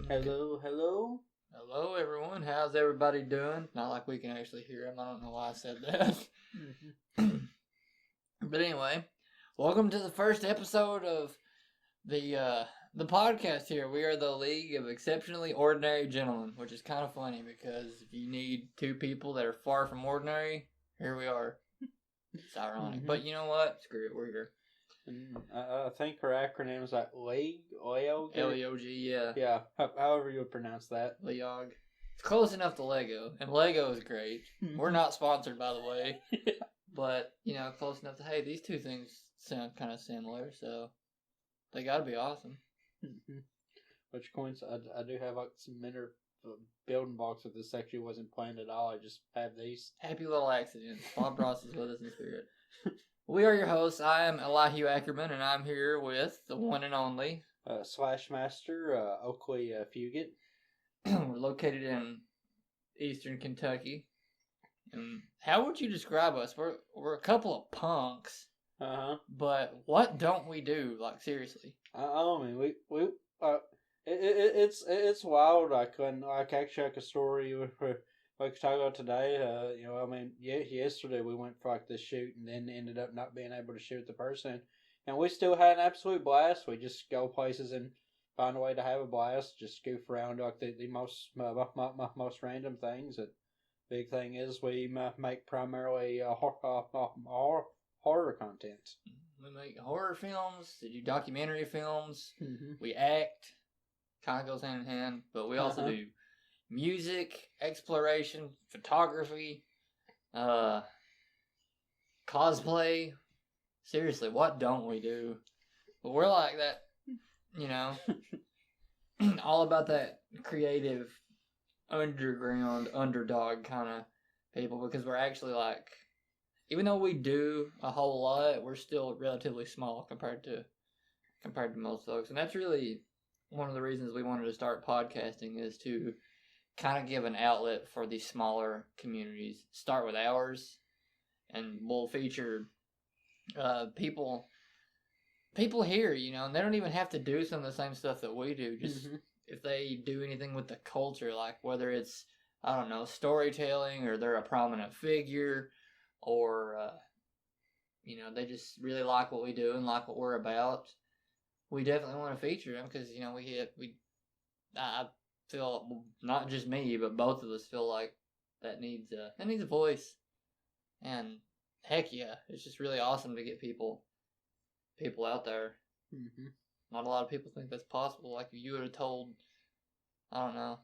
Hello, hello. Hello, everyone. How's everybody doing? Not like we can actually hear them. I don't know why I said that. But anyway, welcome to the first episode of the podcast here. We are the League of Exceptionally Ordinary Gentlemen, which is kind of funny because if you need two people that are far from ordinary, here we are. It's ironic. But you know what? Screw it. We're here. I think her acronym is like LEOG? LEOG, yeah. Yeah, however you would pronounce that. LEOG. It's close enough to Lego, and Lego is great. We're not sponsored, by the way. But, close enough to, hey, these two things sound kind of similar, so they gotta be awesome. Which coincidence, I do have like some minor building blocks that this actually wasn't planned at all. I just have these. Happy little accidents. Bob Ross is with us in spirit. We are your hosts. I am Elihu Ackerman, and I'm here with the one and only Slash Master Oakley Fugit. We're located in eastern Kentucky. And how would you describe us? We're a couple of punks. But what don't we do? Like, seriously. I mean, it's wild. Actually, a story we could talk about today. Yesterday we went for like this shoot and then ended up not being able to shoot the person, and we still had an absolute blast. We just go places and find a way to have a blast. Just goof around like the most random things. The big thing is we make primarily horror content. We make horror films, we do documentary films, we act, kind of goes hand in hand, but we also do music, exploration, photography, cosplay. Seriously, what don't we do? But we're like that, all about that creative, underground, underdog kind of people, because we're actually like, even though we do a whole lot, we're still relatively small compared to most folks. And that's really one of the reasons we wanted to start podcasting, is to kind of give an outlet for these smaller communities. Start with ours, and we'll feature people here, and they don't even have to do some of the same stuff that we do. Just if they do anything with the culture, like whether it's, I don't know, storytelling, or they're a prominent figure, or they just really like what we do and like what we're about, we definitely want to feature them, because I feel, not just me, but both of us feel like that needs a voice. And heck yeah, it's just really awesome to get people out there. Not a lot of people think that's possible. Like, if you would have told, I don't know,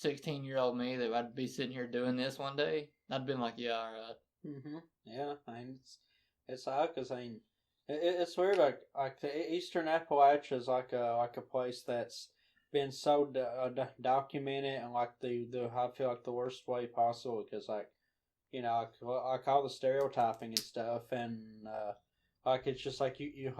16-year-old me that I'd be sitting here doing this one day, I'd been like, yeah, all right. Yeah, I mean, it's odd because it's weird. Like the Eastern Appalachia is like a place that's been so documented, and like the I feel like the worst way possible, because like all the stereotyping and stuff, and it's just like you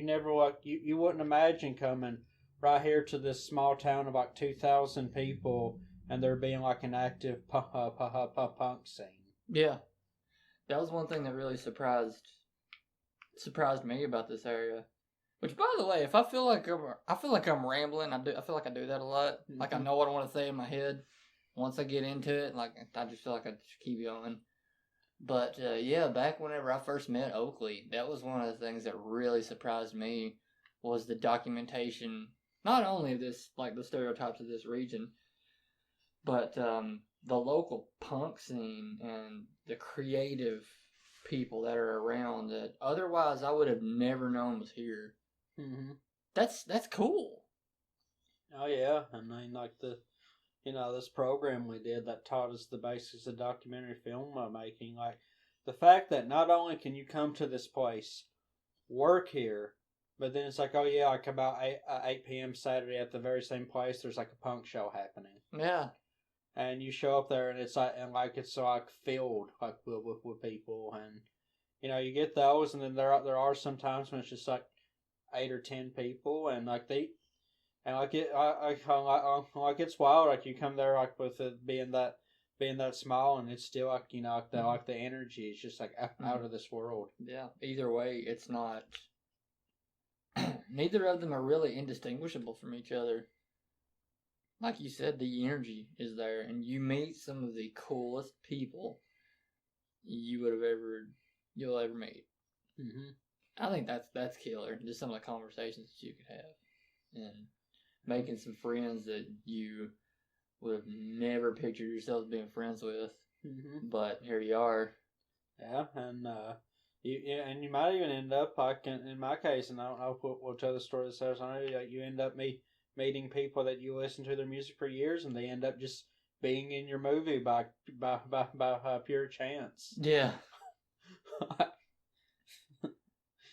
never you wouldn't imagine coming right here to this small town of like 2,000 people and there being like an active punk scene. Yeah. That was one thing that really surprised me about this area. Which, by the way, if I feel like I'm rambling, I feel like I do that a lot. Like, I know what I want to say in my head. Once I get into it, like, I just feel like I just keep going. But back whenever I first met Oakley, that was one of the things that really surprised me, was the documentation. Not only of this, like, the stereotypes of this region, but the local punk scene and the creative people that are around that otherwise I would have never known was here. That's cool. Oh yeah, I mean, like this program we did that taught us the basics of documentary film making. Like the fact that not only can you come to this place, work here, but then it's like, oh yeah, like about 8 p.m. Saturday at the very same place, there's like a punk show happening. Yeah. And you show up there, and it's filled like with people, and you get those, and then there are some times when it's just like 8 or 10 people, and like it's wild. Like you come there like with it being that small, and it's still like the energy is just like out of this world. Yeah. Either way, it's not. Neither of them are really indistinguishable from each other. like you said, the energy is there, and you meet some of the coolest people you'll ever meet. Mm-hmm. I think that's killer. Just some of the conversations that you could have, and making some friends that you would have never pictured yourself being friends with, but here you are. Yeah, and you might even end up like in my case, and I don't know if we'll tell the story this house. I know like, you end up meeting people that you listen to their music for years, and they end up just being in your movie by pure chance. Yeah.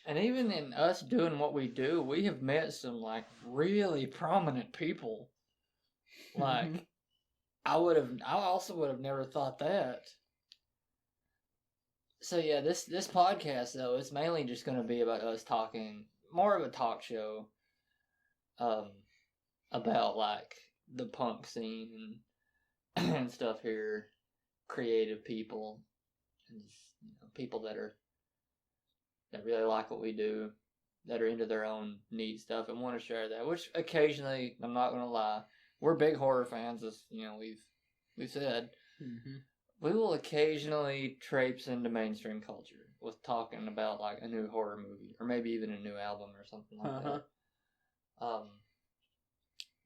And even in us doing what we do, we have met some like really prominent people. Like I also would have never thought that. So yeah, this podcast though, it's mainly just going to be about us talking, more of a talk show, about like the punk scene and stuff here, creative people, and just, people that really like what we do, that are into their own neat stuff and want to share that. Which occasionally, I'm not gonna lie, we're big horror fans, as we've said. Mm-hmm. We will occasionally traipse into mainstream culture with talking about like a new horror movie or maybe even a new album or something like that.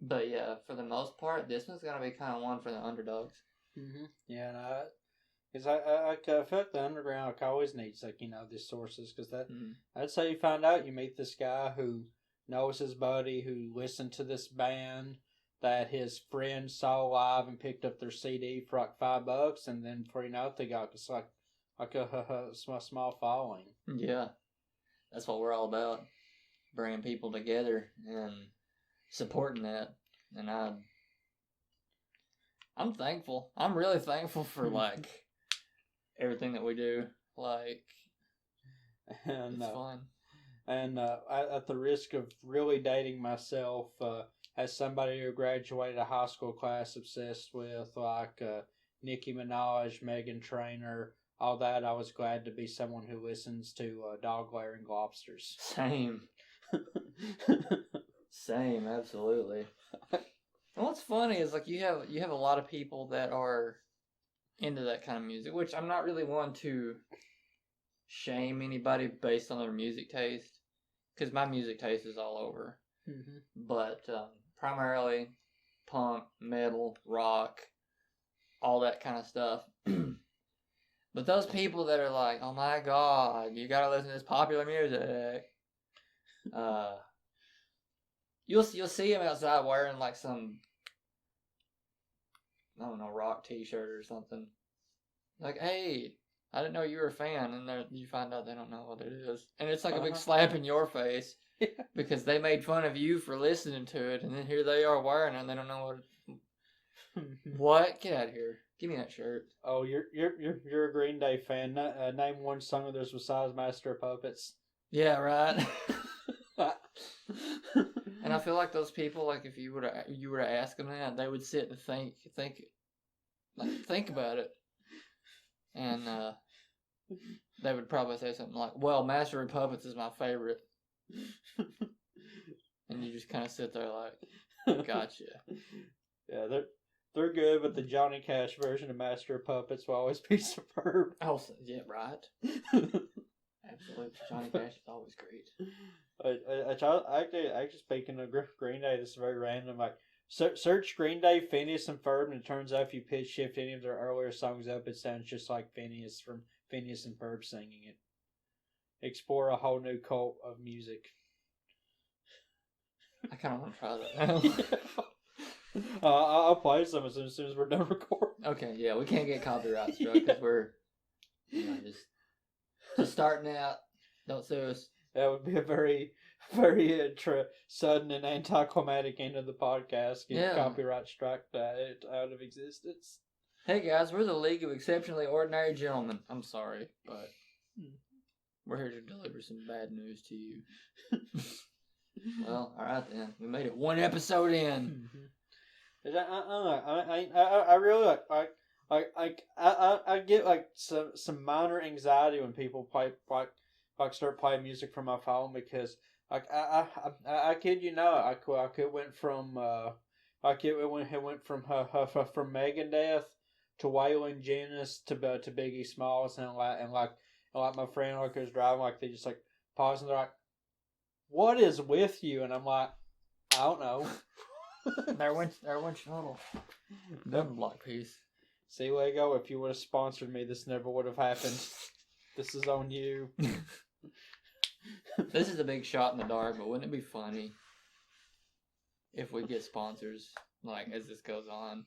But yeah, for the most part, this one's gonna be kind of one for the underdogs. Mm-hmm. Yeah, no, because I feel like the underground like, always needs like these sources because I'd say you find out you meet this guy who knows his buddy who listened to this band that his friend saw live and picked up their CD for like $5, and then before you know it, they got just like a small following. Yeah, that's what we're all about, bringing people together and supporting that. And I'm thankful. I'm really thankful for like everything that we do. Like, and, it's fun. And at the risk of really dating myself, as somebody who graduated a high school class obsessed with like Nicki Minaj, Meghan Trainor, all that, I was glad to be someone who listens to Dog Glaring Lobsters. Same. Same, absolutely. And what's funny is like you have a lot of people that are into that kind of music, which I'm not really one to shame anybody based on their music taste, because my music taste is all over. Mm-hmm. But primarily punk, metal, rock, all that kind of stuff. But those people that are like, oh my god, you gotta listen to this popular music. You'll see him outside wearing like some, I don't know, rock t-shirt or something. Like, hey, I didn't know you were a fan, and you find out they don't know what it is. And it's like a big slap in your face because they made fun of you for listening to it, and then here they are wearing it, and they don't know what. What? Get out of here! Give me that shirt. Oh, you're a Green Day fan. Name one song of theirs besides Master of Puppets. Yeah, right. And I feel like those people, like if you were to ask them that, they would sit and think about it, and they would probably say something like, "Well, Master of Puppets is my favorite," and you just kind of sit there like, "Gotcha." Yeah, they're good, but the Johnny Cash version of Master of Puppets will always be superb. Oh, yeah, right. Absolutely, Johnny Cash is always great. Actually, speaking of Green Day, this is very random. Like, search Green Day, Phineas and Ferb, and it turns out if you pitch shift any of their earlier songs up, it sounds just like Phineas from Phineas and Ferb singing it. Explore a whole new cult of music. I kind of want to try that now. I'll play some as soon as we're done recording. Okay, yeah, we can't get copyright struck because we're just starting out. Don't sue us. That would be a very, very sudden and anticlimactic end of the podcast. Get copyright struck out of existence. Hey guys, we're the League of Exceptionally Ordinary Gentlemen. I'm sorry, but we're here to deliver some bad news to you. Well, all right then. We made it one episode in. I really I get like some minor anxiety when people start playing music from my phone because like I kid you not, I went from Like it went from Megadeth to Waylon Jennings to Biggie Smalls, and like my friend like was driving, like they just like pause and they're like, "What is with you?" And I'm like, "I don't know." There went Shuttle. Double block piece. See, Lego, if you would have sponsored me, this never would have happened. This is on you. This is a big shot in the dark, but wouldn't it be funny if we get sponsors, like, as this goes on?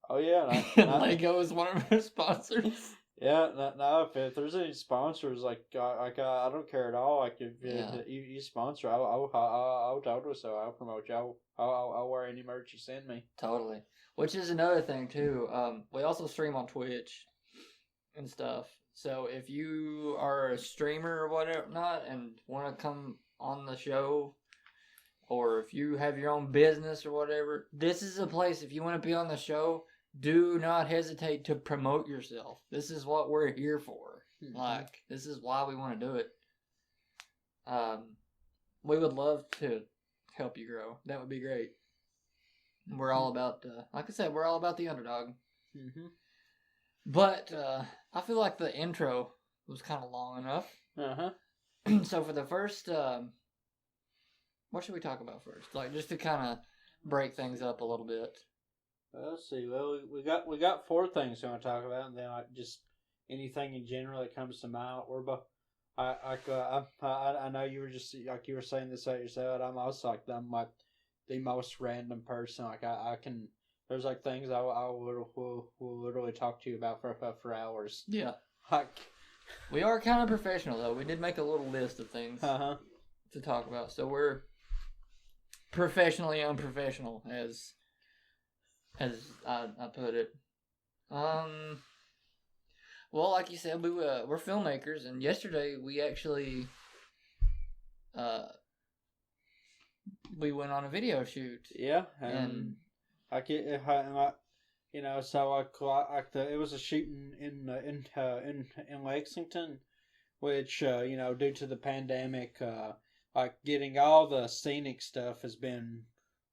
Oh, yeah. Lego is one of our sponsors. Yeah, now if there's any sponsors, I don't care at all. Like, if you sponsor, I'll totally so. I'll promote you. I'll wear any merch you send me. Totally. Which is another thing, too. We also stream on Twitch and stuff. So if you are a streamer or whatever, not, and want to come on the show, or if you have your own business or whatever, this is a place. If you want to be on the show, do not hesitate to promote yourself. This is what we're here for. Mm-hmm. Like, this is why we want to do it. We would love to help you grow. That would be great. We're all about, like I said, we're all about the underdog. Mm-hmm. But I feel like the intro was kind of long enough. Uh-huh. So for the first, what should we talk about first? Like, just to kind of break things up a little bit. Let's see. Well, we got 4 things we want to talk about, and then like just anything in general that comes to mind. I know you were just like you were saying this out yourself. I'm like the most random person. Like I can. There's like things I will literally talk to you about for hours. Yeah. Like, we are kind of professional though. We did make a little list of things to talk about. So we're professionally unprofessional, as I put it. Well, like you said, we're filmmakers, and yesterday we actually we went on a video shoot. Yeah, and it was a shooting in Lexington, which due to the pandemic, like getting all the scenic stuff has been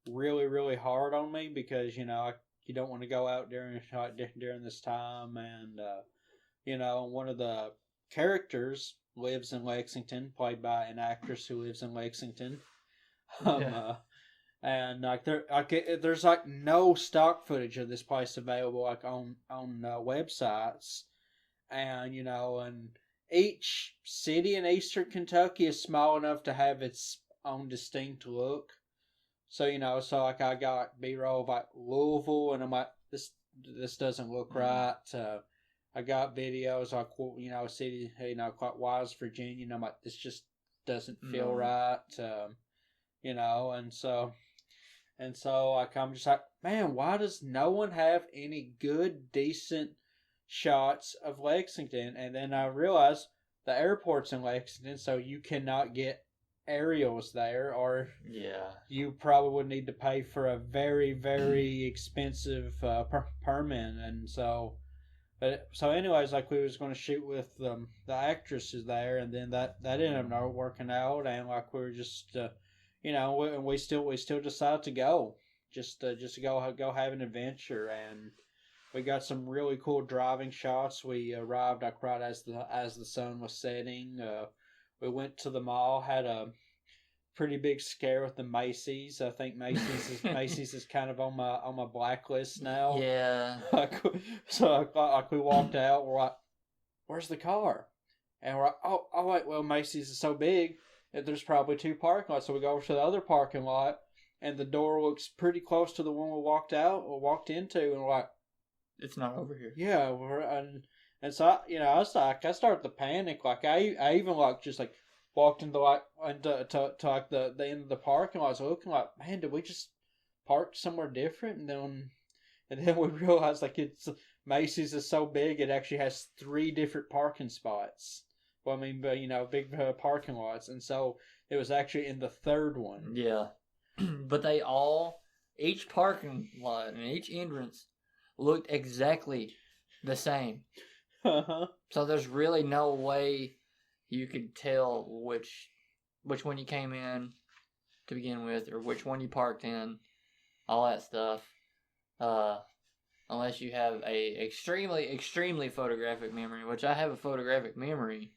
really, really hard on me because you don't want to go out during this time, and one of the characters lives in Lexington, played by an actress who lives in Lexington. And there's like no stock footage of this place available like on websites, and and each city in Eastern Kentucky is small enough to have its own distinct look. So like I got B-roll of like Louisville, and I'm like this doesn't look right. I got videos like city like Wise, Virginia, and I'm like this just doesn't feel right. And so like I'm just like, man, why does no one have any good, decent shots of Lexington? And then I realized the airport's in Lexington, so you cannot get aerials there, or you probably would need to pay for a very, very expensive permit. And so anyways, like we was going to shoot with the actresses there, and then that ended up not working out, and like we were just we still decided to go, just to go have an adventure, and we got some really cool driving shots. We arrived like right as the sun was setting. We went to the mall, had a pretty big scare with the Macy's. I think Macy's is kind of on my blacklist now. Yeah. So we walked out. We're like, "Where's the car?" And we're like, "Oh wait, well Macy's is so big that there's probably 2 parking lots." So we go over to the other parking lot, and the door looks pretty close to the one we walked into, and we're like, "It's not over here." Yeah, and so I started to panic. Like I even like just like walked into like to like the end of the parking lot. I was looking like, man, did we just park somewhere different? And then we realized like Macy's is so big it actually has 3 different parking spots. Well, I mean, but big parking lots, and so it was actually in the 3rd one. Yeah, but each parking lot and each entrance looked exactly the same. So there's really no way you could tell which one you came in to begin with, or which one you parked in. all that stuff. Unless you have a extremely photographic memory, which I have a photographic memory,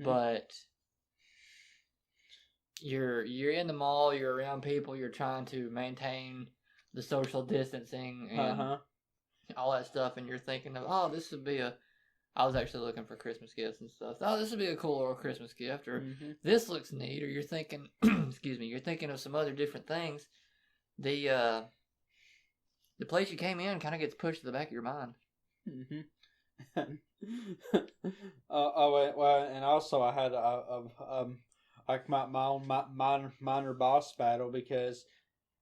but you're in the mall, you're around people, you're trying to maintain the social distancing and all that stuff, and you're thinking of, oh, this would be I was actually looking for Christmas gifts and stuff. Oh, this would be a cool little Christmas gift, or this looks neat, or you're thinking, excuse me, you're thinking of some other different things. The place you came in kind of gets pushed to the back of your mind. Well, and also I had like my own minor boss battle because,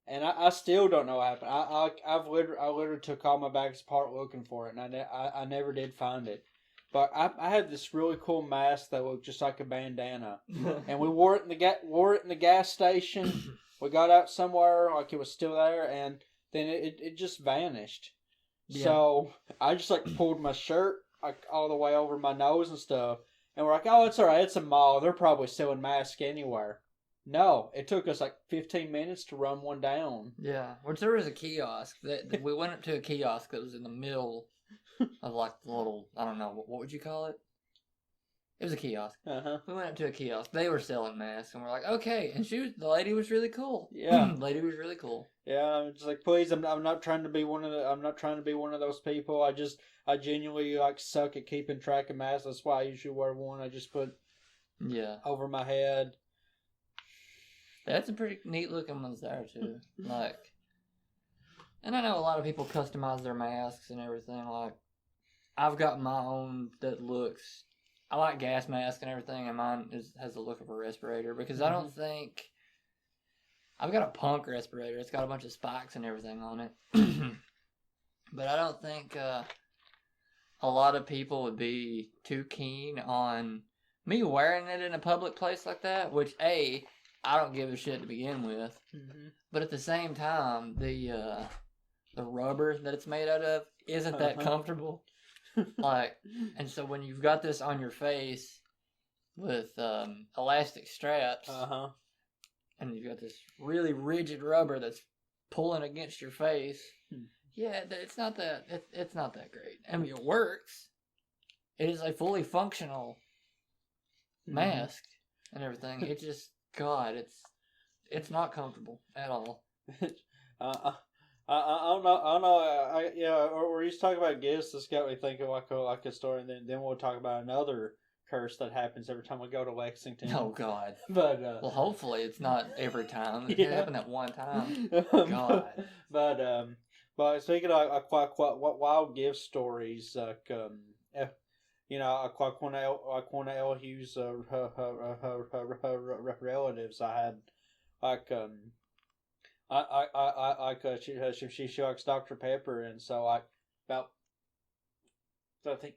and I still don't know what happened. I literally took all my bags apart looking for it, and I never did find it. But I had this really cool mask that looked just like a bandana, and we wore it in the gas station. We got out somewhere like it was still there, and then it just vanished. Yeah. So I just like pulled my shirt like all the way over my nose and stuff, and we're like, oh, it's alright, it's a mall. They're probably selling masks anywhere. No, it took us like 15 minutes to run one down. Yeah, which there was a kiosk. We went up to a kiosk that was in the middle of like the little, I don't know, what would you call it? It was a kiosk. We went up to a kiosk. They were selling masks, and we're like, okay. And the lady was really cool. Yeah, the lady was really cool. Yeah, I'm just like, please, I'm not trying to be one of those people. I genuinely like suck at keeping track of masks. That's why I usually wear one. I just put over my head. That's a pretty neat looking ones there too. Like, and I know a lot of people customize their masks and everything. Like, I've got my own that looks. I like gas masks and everything, and mine has the look of a respirator because I don't think. I've got a punk respirator. It's got a bunch of spikes and everything on it. But I don't think a lot of people would be too keen on me wearing it in a public place like that, which, I don't give a shit to begin with. But at the same time, the rubber that it's made out of isn't that comfortable. Like, and so when you've got this on your face with elastic straps, and you've got this really rigid rubber that's pulling against your face, it's not that it's not that great. I mean, it works. It is a fully functional mask and everything. It just, God, it's not comfortable at all. I don't know. Or you talking about gifts. This got me thinking like a story, and then we'll talk about another curse that happens every time we go to Lexington. Oh God! But well, hopefully it's not every time. It happened at one time. God. But speaking of what wild gift stories, like like one of LEOG's relatives, I had like she likes Dr. Pepper, and so like about I think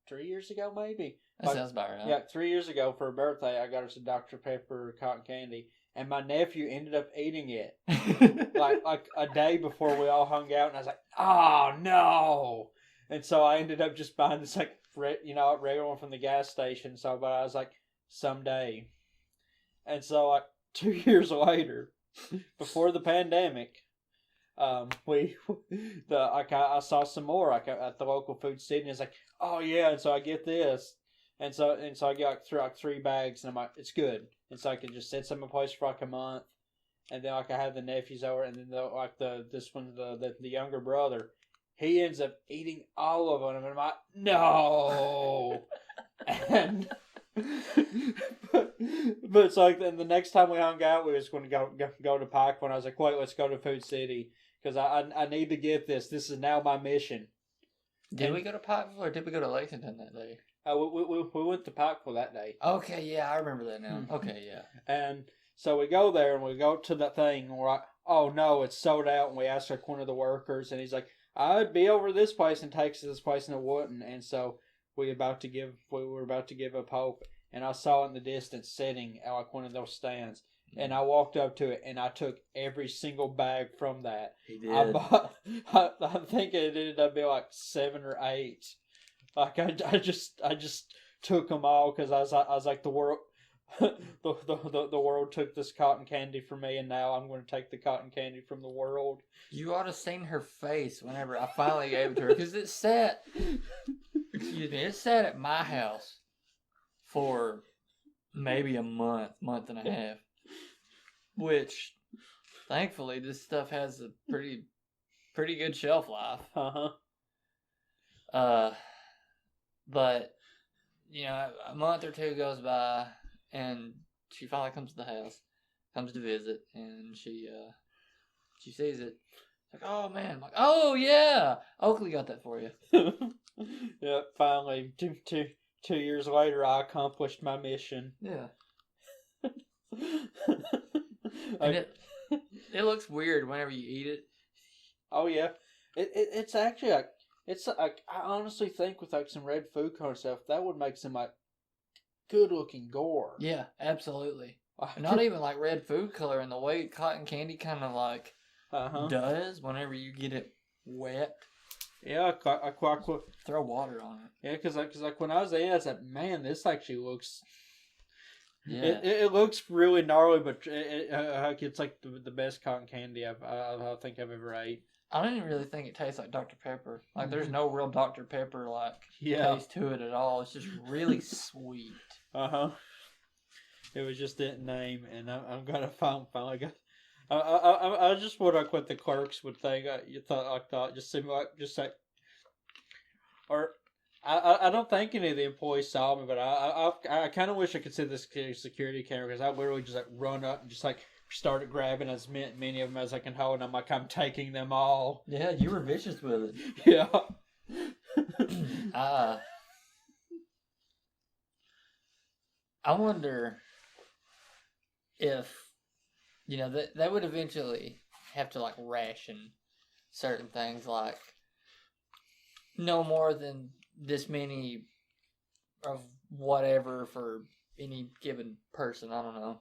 3 years ago maybe. That sounds about right. Yeah, 3 years ago for her birthday, I got her some Dr. Pepper cotton candy, and my nephew ended up eating it like a day before we all hung out, and I was like, oh no! And so I ended up just buying this like regular one from the gas station. So, but I was like, someday, and so like 2 years later. Before the pandemic, I saw some more at the local food city, and it's like, oh yeah, and so I get this, and so I get like three bags, and I'm like, it's good, and so I can just sit some place for like a month, and then like I have the nephews over, and then the younger brother, he ends up eating all of them, and I'm like, no, and. But it's like then the next time we hung out, we was going to go to Pikeville. I was like, wait, let's go to Food City because I need to get this. This is now my mission. Did we go to Pikeville or did we go to Lexington that day? We went to Pikeville that day. Okay, yeah, I remember that now. Okay, yeah. And so we go there and we go to the thing and we're like, oh no, it's sold out. And we asked like one of the workers, and he's like, I'd be over this place, and takes us to this place, and it wouldn't. And so we were about to give up hope. And I saw it in the distance sitting at like one of those stands. And I walked up to it and I took every single bag from that. He did. I think it ended up being like 7 or 8. Like I just took them all because I was like the the world took this cotton candy from me, and now I'm going to take the cotton candy from the world. You ought to seen her face whenever I finally gave it to her, because it sat. Excuse me, it sat at my house for maybe a month and a half, which thankfully this stuff has a pretty good shelf life. But a month or two goes by, and she finally comes to the house, comes to visit, and she sees it. Like, oh man, I'm like, oh yeah, Oakley got that for you. Yeah, finally, 2 years later, I accomplished my mission. Yeah. And it looks weird whenever you eat it. Oh yeah, it's actually like I honestly think with like some red food colour stuff that would make some like good looking gore. Yeah, absolutely. Not even like red food color, and the way cotton candy kind of like does whenever you get it wet. Yeah, I throw water on it. Yeah, because like when I was there, I was like, man, this actually looks. Yeah, it looks really gnarly, but it's like the best cotton candy I think I've ever ate. I don't even really think it tastes like Dr. Pepper. Like, there's no real Dr. Pepper taste to it at all. It's just really sweet. It was just that name, and I'm gonna finally got. I just wonder like what the clerks would think. I thought just seemed like or I don't think any of the employees saw me, but I kind of wish I could see this security camera, because I literally just like run up and just like started grabbing as many of them as I can hold, and I'm like, I'm taking them all. Yeah, you were vicious with it. Yeah. I wonder if they would eventually have to like ration certain things, like no more than this many of whatever for any given person. I don't know.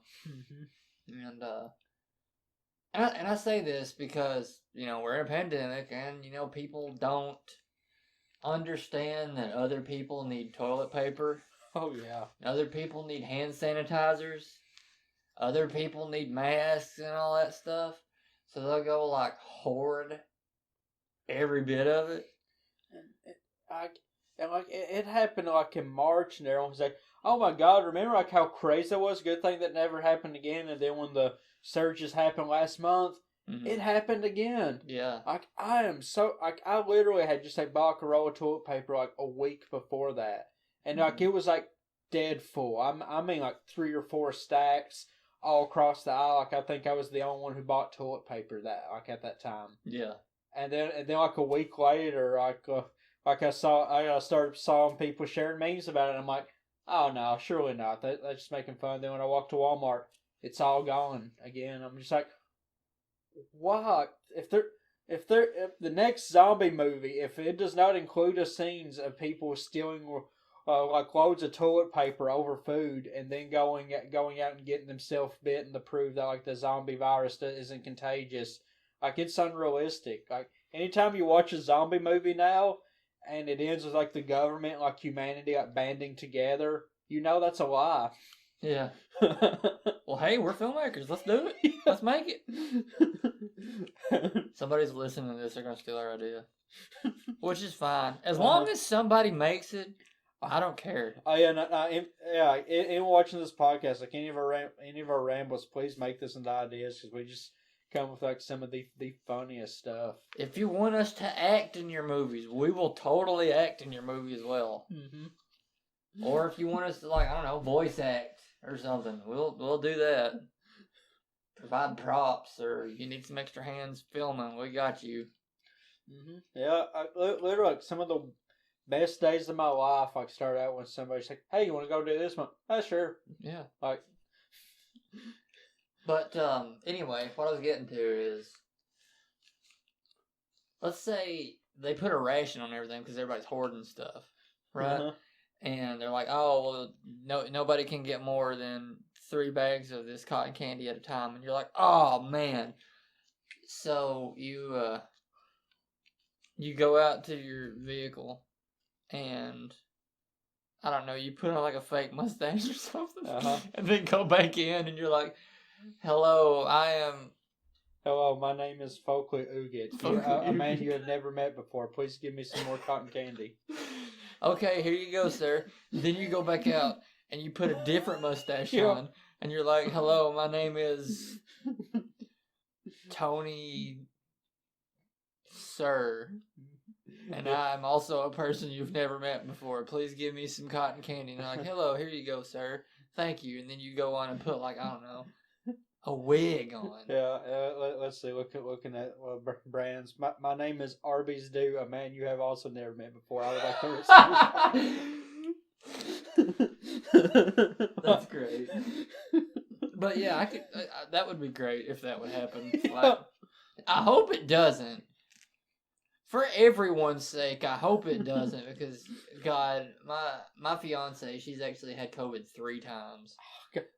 And I say this because we're in a pandemic, and people don't understand that other people need toilet paper. Oh yeah. Other people need hand sanitizers. Other people need masks and all that stuff. So they'll go like hoard every bit of it. And it happened like in March, and everyone's like, "Oh my God, remember like how crazy that was? Good thing that never happened again." And then when the surges happened last month, it happened again. Yeah. Like I literally had just like bought a roll of toilet paper like a week before that, and like it was like dead full. I mean like 3 or 4 stacks all across the aisle. Like I think I was the only one who bought toilet paper at that time. Yeah. And then like a week later, I started seeing people sharing memes about it, and I'm like, oh no, surely not. That's just making fun. Then when I walk to Walmart, it's all gone again. I'm just like, what? If the next zombie movie, if it does not include the scenes of people stealing like loads of toilet paper over food, and then going out and getting themselves bitten to prove that like the zombie virus isn't contagious, like it's unrealistic. Like anytime you watch a zombie movie now, and it ends with like the government, like humanity, like banding together, that's a lie. Yeah. Well, hey, we're filmmakers. Let's do it. Let's make it. Somebody's listening to this. They're gonna steal our idea, which is fine as long as somebody makes it. I don't care. Oh yeah, in watching this podcast, like any of our rambles, please make this into ideas, because we just come with like some of the funniest stuff. If you want us to act in your movies, we will totally act in your movie as well. Or if you want us to, like, I don't know, voice act or something, we'll do that. Provide props, or you need some extra hands filming, we got you. Yeah, literally, like, some of the best days of my life, like, start out when somebody's like, "Hey, you want to go do this one?" Oh, sure. Yeah. Like. But anyway, what I was getting to is, let's say they put a ration on everything because everybody's hoarding stuff, right? And they're like, oh, well, nobody can get more than 3 bags of this cotton candy at a time. And you're like, oh, man. So you go out to your vehicle, and I don't know, you put on like a fake mustache or something, Uh-huh. and then go back in, and you're like, "Hello, I am." Hello, my name is Folkley Uget. A man you have never met before. Please give me some more cotton candy. Okay, here you go, sir. Then you go back out and you put a different mustache on, and you're like, "Hello, my name is Tony, sir, and I'm also a person you've never met before. Please give me some cotton candy." And they're like, "Hello, here you go, sir. Thank you." And then you go on and put like, I don't know, a wig on. Yeah, let's see. Looking at brands. My name is Arby's Dew, a man you have also never met before. I would like to receive. That's great. But yeah, I could. That would be great if that would happen. Yeah. Like, I hope it doesn't. For everyone's sake, I hope it doesn't, because God, my fiance, she's actually had COVID 3 times,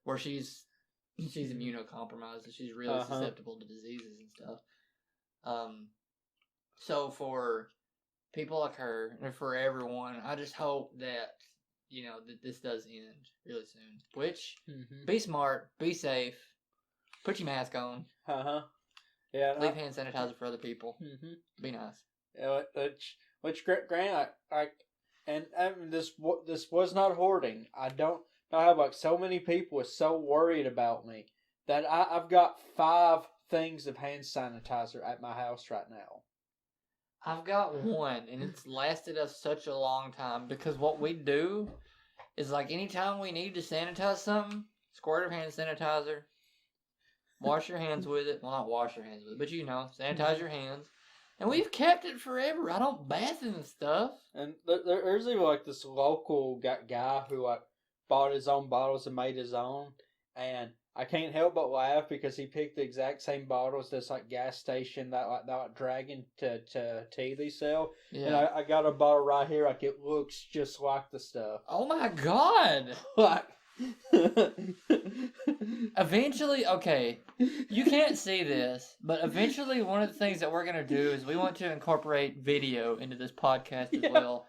where she's immunocompromised and she's really susceptible to diseases and stuff. So for people like her and for everyone, I just hope that that this does end really soon. Which be smart, be safe, put your mask on. Yeah. Leave hand sanitizer for other people. Be nice. Which Grant, I mean, this was not hoarding. I don't know how like so many people are so worried about me that I've got 5 things of hand sanitizer at my house right now. I've got one, and it's lasted us such a long time, because what we do is like anytime we need to sanitize something, squirt of hand sanitizer, wash your hands with it. Well, not wash your hands with it, but sanitize your hands. And we've kept it forever. I don't bath in the stuff. And there's even like this local guy who like bought his own bottles and made his own. And I can't help but laugh because he picked the exact same bottles that's like gas station that Dragon to tea they sell. Yeah. And I got a bottle right here. Like it looks just like the stuff. Oh my God! Like. Eventually, okay, you can't see this, but eventually one of the things that we're going to do is we want to incorporate video into this podcast as well.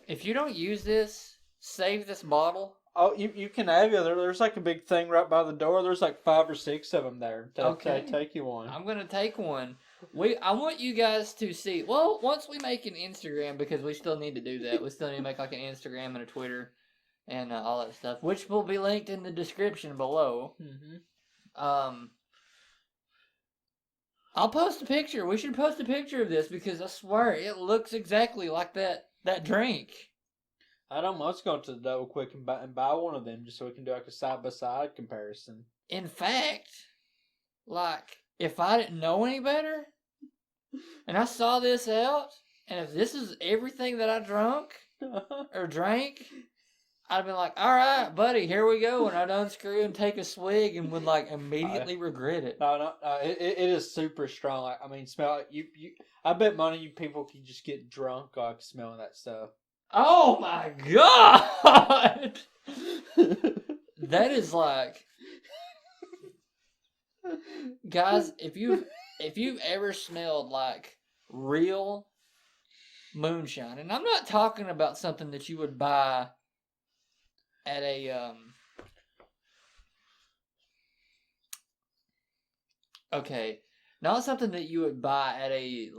If you don't use this, save this bottle. Oh, you can have it. There's like a big thing right by the door. There's like 5 or 6 of them there. Okay. Take you one. I'm going to take one. I want you guys to see, well, once we make an Instagram, because we still need to do that. We still need to make like an Instagram and a Twitter. And all that stuff, which will be linked in the description below. I'll post a picture. We should post a picture of this, because I swear it looks exactly like that drink. I'd almost go to the Double Quick and buy one of them just so we can do like a side-by-side comparison. In fact, like, if I didn't know any better, and I saw this out, and if this is everything that I drank, I'd been like, all right, buddy, here we go. And I'd unscrew and take a swig and would like immediately regret it. No, it is super strong. Like, I mean, smell like you. I bet money you people can just get drunk like smelling that stuff. Oh my God! That is like, guys, if you've ever smelled like real moonshine, and I'm not talking about something that you would buy at a not something that you would buy at a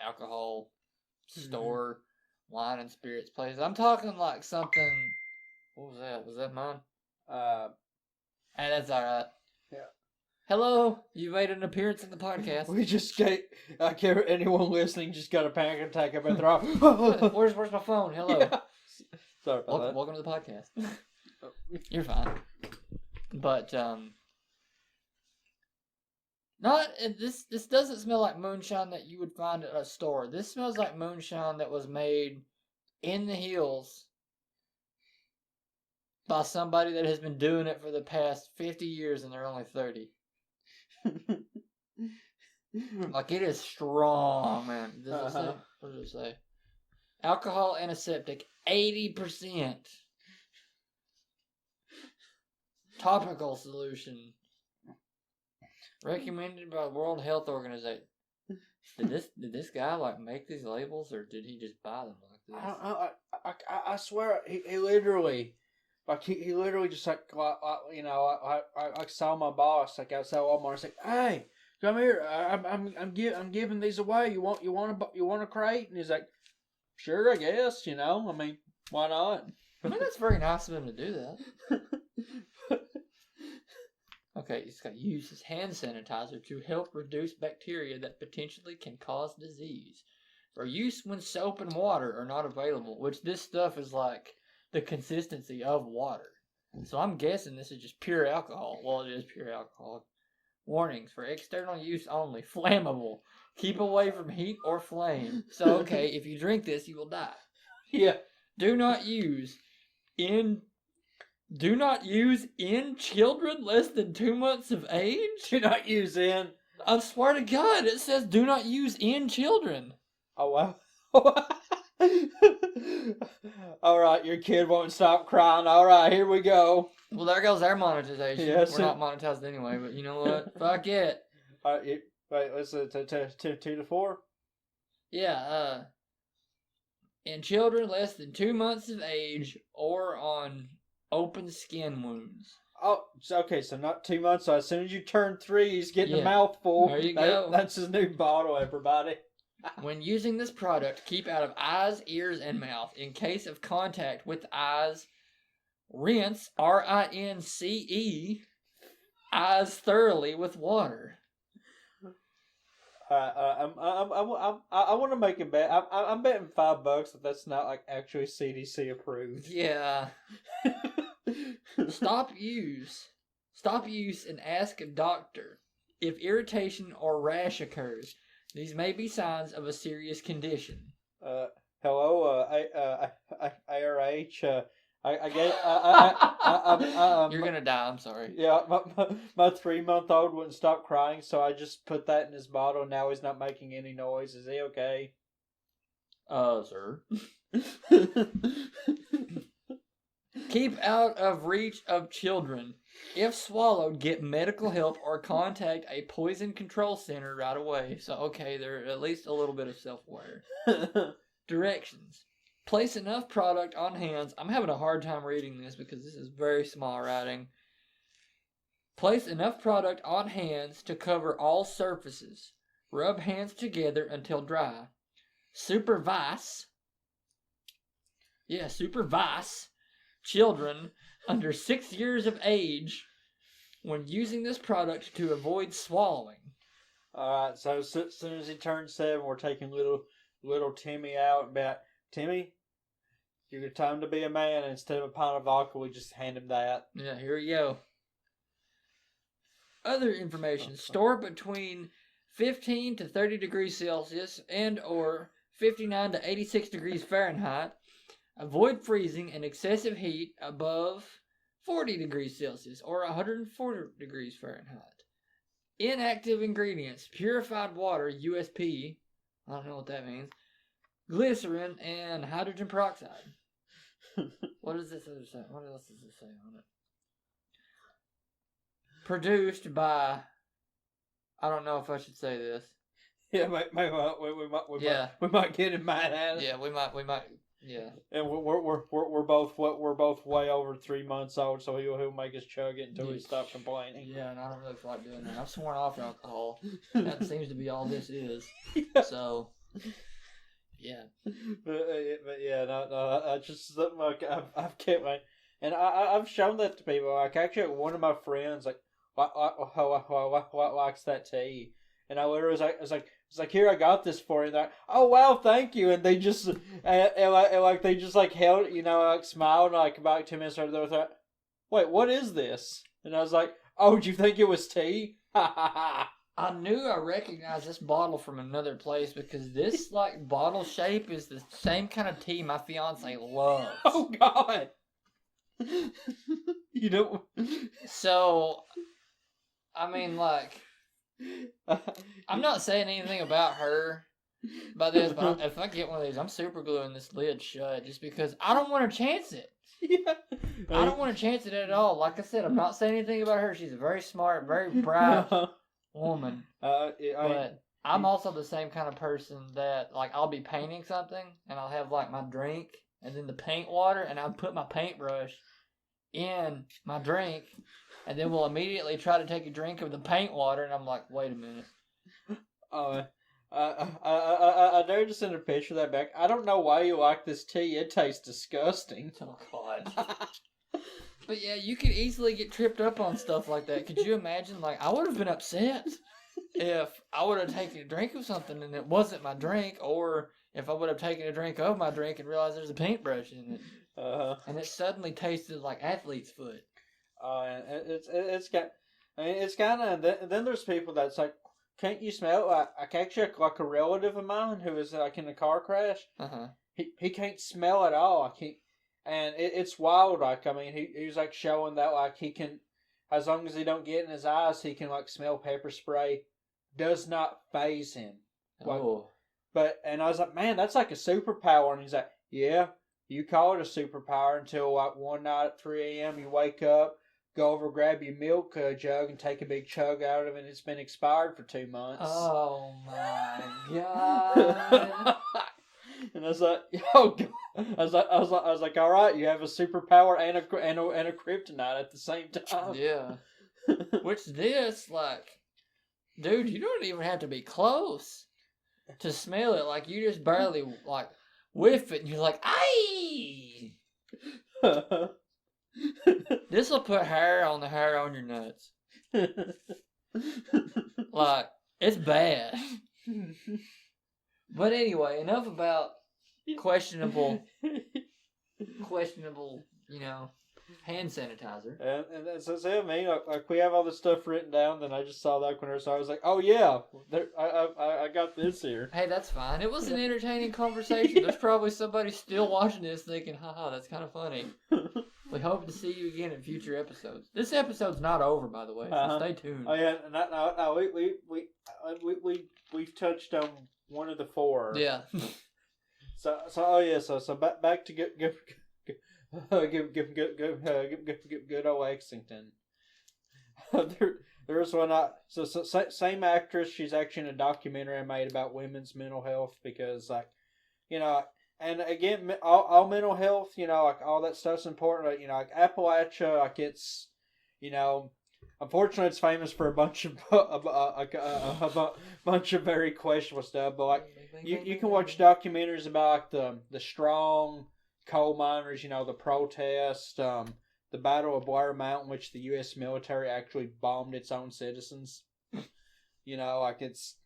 alcohol store, wine and spirits place. I'm talking like something. What was that? Was that mine? And that's all right. Yeah. Hello, you made an appearance in the podcast. We just anyone listening just got a panic attack up at their house. Where's my phone? Hello. Yeah. Sorry about that. Welcome to the podcast. You're fine. But this doesn't smell like moonshine that you would find at a store. This smells like moonshine that was made in the hills by somebody that has been doing it for the past 50 years and they're only 30. Like, it is strong, man. What does it say? Alcohol antiseptic, 80%. Topical solution. Recommended by the World Health Organization. Did this guy like make these labels, or did he just buy them like this. I swear he literally. Like he literally just like saw my boss like outside Walmart. He's like, "Hey, come here! I'm giving these away. You want a crate?" And he's like, "Sure, I guess. I mean, why not?" I mean, that's very nice of him to do that. Okay, he's got to use his hand sanitizer to help reduce bacteria that potentially can cause disease. For use when soap and water are not available, which this stuff is like the consistency of water. So I'm guessing this is just pure alcohol. Well, it is pure alcohol. Warnings, for external use only. Flammable. Keep away from heat or flame. So, okay, if you drink this, you will die. Yeah. Do not use in children less than 2 months of age? Do not use in. I swear to God, it says do not use in children. Oh, wow. All right, your kid won't stop crying. All right, here we go. Well, there goes our monetization. Yes. We're not monetized anyway, but you know what? Fuck it. Wait, let's 2 to 4. Yeah. In children less than 2 months of age or on open skin wounds. Oh, okay, so not 2 months. So as soon as you turn 3, he's getting a mouthful. There you go. That's his new bottle, everybody. When using this product, keep out of eyes, ears, and mouth. In case of contact with eyes, rinse, RINCE, eyes thoroughly with water. I want to make a bet. I'm betting $5 that that's not like actually CDC approved. Yeah. Stop use and ask a doctor if irritation or rash occurs. These may be signs of a serious condition. Hello, ARH. You're gonna die. I'm sorry. Yeah, my 3-month-old wouldn't stop crying, so I just put that in his bottle. Now he's not making any noise. Is he okay? Sir. Keep out of reach of children. If swallowed, get medical help or contact a poison control center right away. So, okay, there's at least a little bit of self-aware. Directions. Place enough product on hands. I'm having a hard time reading this because this is very small writing. Place enough product on hands to cover all surfaces. Rub hands together until dry. Supervise children under 6 years of age when using this product to avoid swallowing. Alright, so as soon as he turns 7, we're taking little Timmy out. About, Timmy, you're time to be a man. And instead of a pint of vodka, we just hand him that. Yeah, here we go. Other information. Store between 15 to 30 degrees Celsius and or 59 to 86 degrees Fahrenheit. Avoid freezing and excessive heat above 40 degrees Celsius or 104 degrees Fahrenheit. Inactive ingredients. Purified water, USP. I don't know what that means. Glycerin and hydrogen peroxide. What does this other say? What else does it say on it? Produced by... I don't know if I should say this. Yeah, we might get him mad at us. Yeah, we might. Yeah. And we're both way over 3 months old, so he'll make us chug it until we stop complaining. Yeah, and I don't really feel like doing that. I've sworn off alcohol. That seems to be all this is. Yeah. So, yeah. But yeah, no, I just something like I've kept my, and I've shown that to people. Like actually, one of my friends likes that tea, and I literally was like, here, I got this for you. They're like, oh wow, thank you. And they just they just like held, like smiled, and like about 2 minutes later, they was like, wait, what is this? And I was like, oh, did you think it was tea? Ha ha ha. I knew I recognized this bottle from another place because this like bottle shape is the same kind of tea my fiance loves. Oh God. So, I mean, like, I'm not saying anything about her by this, but if I get one of these, I'm super gluing this lid shut just because I don't want to chance it. Yeah. I don't want to chance it at all. Like I said, I'm not saying anything about her. She's a very smart, very bright woman. But I'm also the same kind of person that, like, I'll be painting something, and I'll have, like, my drink, and then the paint water, and I'll put my paintbrush in my drink, and then we'll immediately try to take a drink of the paint water, and I'm like, wait a minute. I dare just send a picture of that back. I don't know why you like this tea. It tastes disgusting. Oh, God. But yeah, you could easily get tripped up on stuff like that. Could you imagine? Like, I would have been upset if I would have taken a drink of something and it wasn't my drink, or if I would have taken a drink of my drink and realized there's a paintbrush in it, and it suddenly tasted like athlete's foot. And it's kind of then there's people that's like, can't you smell it? Like actually like a relative of mine who was like in a car crash. He can't smell at all. I can't. And it's wild. Like, I mean, he was like showing that like he can, as long as he don't get in his eyes, he can like smell pepper spray. Does not phase him. Like, and I was like, man, that's like a superpower. And he's like, yeah, you call it a superpower until like one night at 3 a.m. you wake up, go over, grab your milk jug, and take a big chug out of it. And it's been expired for 2 months. Oh my God. And I was like, "Yo," I was like, all right, you have a superpower and a kryptonite at the same time. Yeah. Which this, like, dude, you don't even have to be close to smell it. Like, you just barely like whiff it, and you're like, "Aye!" This will put hair on your nuts. Like, it's bad. But anyway, enough about questionable, hand sanitizer. And so I mean, like we have all this stuff written down. Then I just saw that when so I was like, oh yeah, I got this here. Hey, that's fine. It was an entertaining conversation. There's probably somebody still watching this thinking, haha, that's kind of funny. We hope to see you again in future episodes. This episode's not over, by the way, so stay tuned. Oh yeah, we've touched on one of the 4. Yeah. So back to good old Lexington. There's one. Same actress. She's actually in a documentary I made about women's mental health because, like, and again, all mental health, like all that stuff's important. But like Appalachia, like it's, unfortunately, it's famous for a bunch of a bunch of very questionable stuff. But like, you can watch documentaries about like the strong coal miners, the protest, the Battle of Blair Mountain, which the U.S. military actually bombed its own citizens. Like it's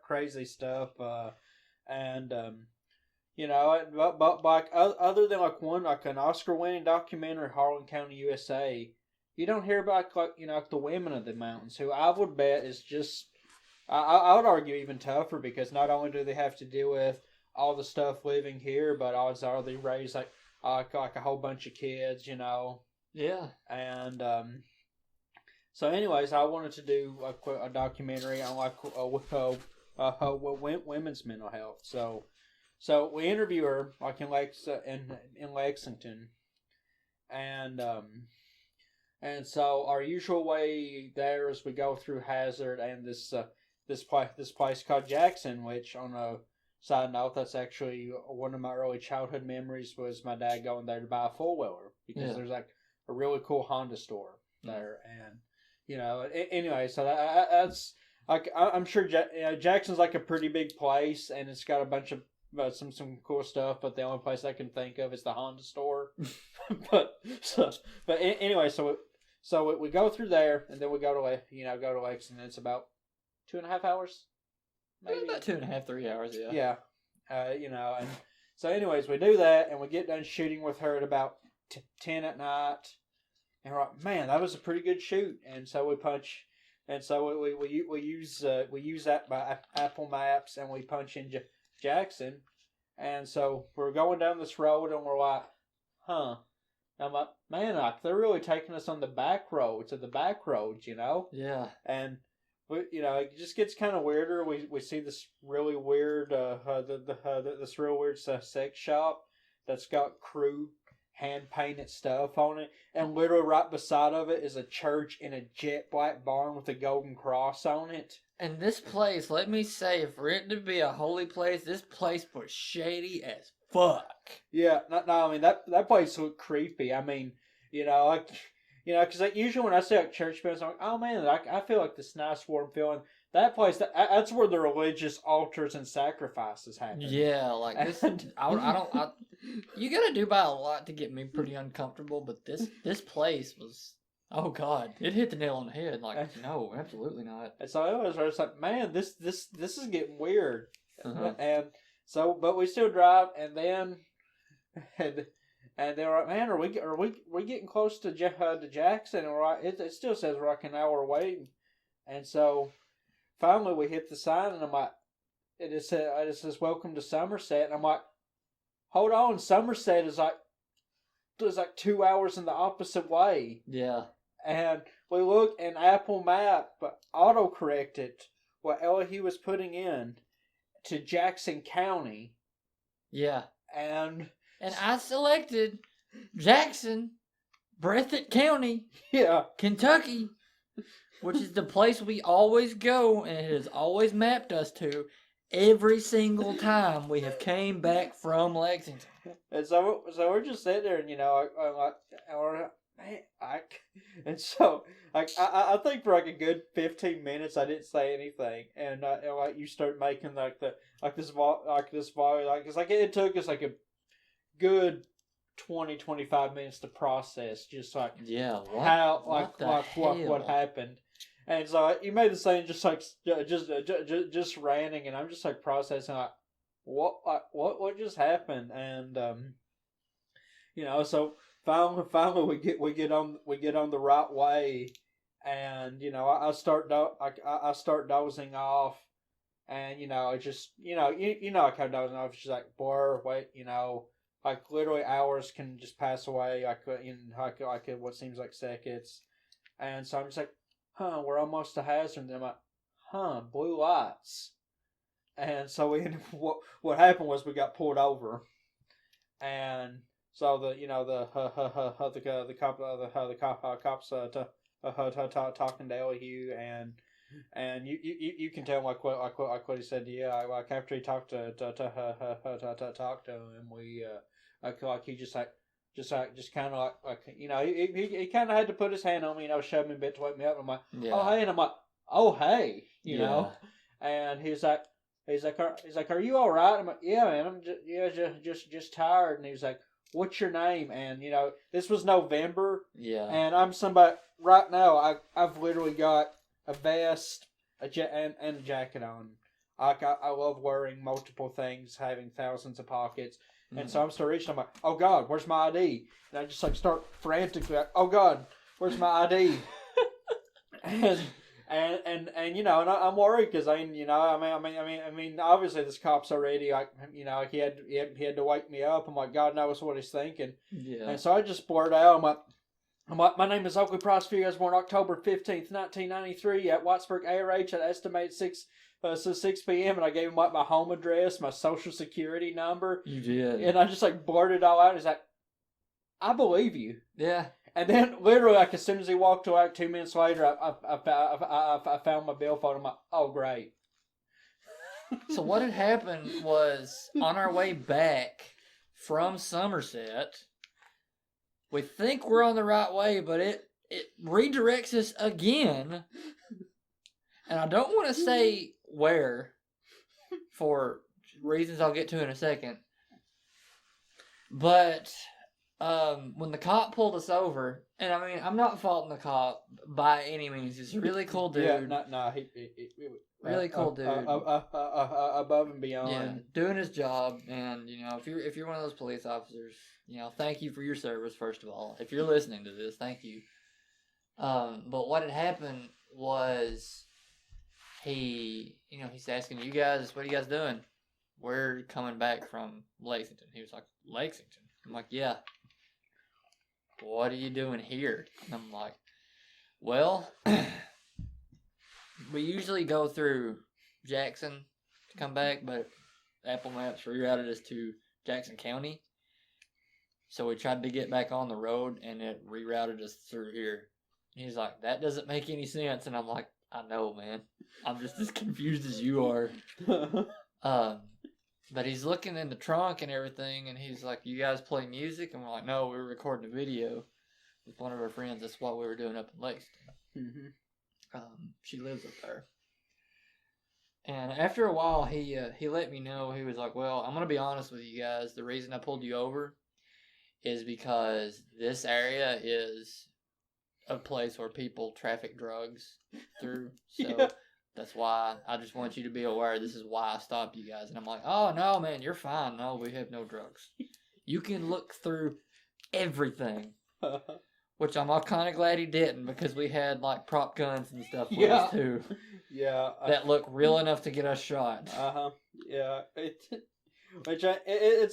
crazy stuff. But like other than like an Oscar-winning documentary, Harlan County, USA, you don't hear about like the women of the mountains, who I would bet is just, I would argue even tougher, because not only do they have to deal with all the stuff living here, but also they raise like a whole bunch of kids, Yeah. And so anyways, I wanted to do a documentary on like women's mental health. So we interview her like in Lexington, and so our usual way there is we go through Hazard and this place called Jackson, which, on a side note, that's actually one of my early childhood memories, was my dad going there to buy a 4-wheeler, because there's like a really cool Honda store there, and anyway, so that's like, I'm sure Jackson's like a pretty big place, and it's got a bunch of some cool stuff, but the only place I can think of is the Honda store. but anyway, so we go through there, and then we go to Lexington. It's about 2.5 hours, maybe about 2.5, 3 hours. Yeah. And so anyways, we do that, and we get done shooting with her at about 10 at night, and we're like, man, that was a pretty good shoot. And so we punch, and so we use that by Apple Maps, and we punch in Jackson, and so we're going down this road, and we're like, huh. I'm like, man, like, they're really taking us on the back roads, Yeah. And it just gets kind of weirder. We see this really weird this real weird sex shop that's got crew hand painted stuff on it, and literally right beside of it is a church in a jet black barn with a golden cross on it. And this place, let me say, for it to be a holy place, this place was shady as fuck. Yeah, no, I mean that place looked creepy. I mean, because like, usually when I see like church buildings, I'm like, oh man, I feel like this nice warm feeling. That place, that's where the religious altars and sacrifices happen. Yeah, like this. You gotta do by a lot to get me pretty uncomfortable, but this place was. Oh God, it hit the nail on the head. Like, no, absolutely not. And so it was like, man, this is getting weird. Uh-huh. And so, but we still drive, and then, and they were like, man, are we getting close to Jackson? And we're like, it still says we're like an hour away. And so, finally, we hit the sign, and I'm like, it says welcome to Somerset, and I'm like, hold on, Somerset is like 2 hours in the opposite way. Yeah. And we looked, and Apple Map auto-corrected what he was putting in to Jackson County. Yeah. And I selected Jackson, Breathitt County, yeah, Kentucky, which is the place we always go, and it has always mapped us to every single time we have came back from Lexington. And so we're just sitting there, and and so I think for like a good 15 minutes I didn't say anything, and like you start making this volley, like it's like it took us like a good 20-25 minutes to process, just like what happened. And so you made the same, just like just ranting, and I'm just like processing like what just happened, and so finally we get on the right way, and I start dozing off, and I just I kept dozing off, just like blur, wait, like literally hours can just pass away. I could what seems like seconds, and so I'm just like, we're almost to Hazard. And I'm like, blue lights. And so what happened was we got pulled over, and so the cops talking to LEOG, and you can tell like what he said. Yeah, like after he talked to him, we like he just kind of like he kind of had to put his hand on me, shove me a bit to wake me up. I'm like, oh hey, and I'm like, oh hey, and he's like, are you all right? I'm like, yeah, man, I'm just tired. And he was like, what's your name? And this was November, and I'm somebody right now. I've literally got a vest, and a jacket on. I love wearing multiple things, having thousands of pockets. And so I'm still reaching. I'm like, oh God, where's my ID? And I just like start frantically, like, oh God, where's my ID? and I'm worried because I mean, obviously this cop's already like, he had to wake me up. I'm like, God knows what he's thinking. Yeah. And so I just blurted out. I'm like, my name is Oakley Price Few. I was born October 15th, 1993 at Wattsburg, ARH at estimated 6 p.m. And I gave him like my home address, my social security number. You did. And I just like blurted it all out. He's like, I believe you. Yeah. And then literally like as soon as he walked away, 2 minutes later, I found my billfold. I'm like, oh great. So what had happened was on our way back from Somerset, we think we're on the right way, but it redirects us again. And I don't want to say where for reasons I'll get to in a second. But when the cop pulled us over, and I mean, I'm not faulting the cop by any means. He's a really cool dude. Yeah, he really cool dude. Above and beyond. Yeah, doing his job. And if you're one of those police officers, thank you for your service. First of all, if you're listening to this, thank you. But what had happened was he's asking you guys, what are you guys doing? We're coming back from Lexington. He was like, Lexington? I'm like, yeah. What are you doing here? And I'm like, well, we usually go through Jackson to come back, but Apple Maps rerouted us to Jackson County. So we tried to get back on the road, and it rerouted us through here. And he's like, that doesn't make any sense. And I'm like, I know, man. I'm just as confused as you are. But he's looking in the trunk and everything, and he's like, you guys play music? And we're like, no, we were recording a video with one of our friends. That's what we were doing up in Lexington. Mm-hmm. She lives up there. And after a while, he let me know. He was like, well, I'm going to be honest with you guys. The reason I pulled you over is because this area is a place where people traffic drugs through. So Yeah. that's why I just want you to be aware. This is why I stopped you guys. And I'm like, oh, no, man, you're fine. No, we have no drugs. You can look through everything. Which I'm all kind of glad he didn't, because we had like prop guns and stuff with us too. Yeah. That look real enough to get us shot. Yeah. It's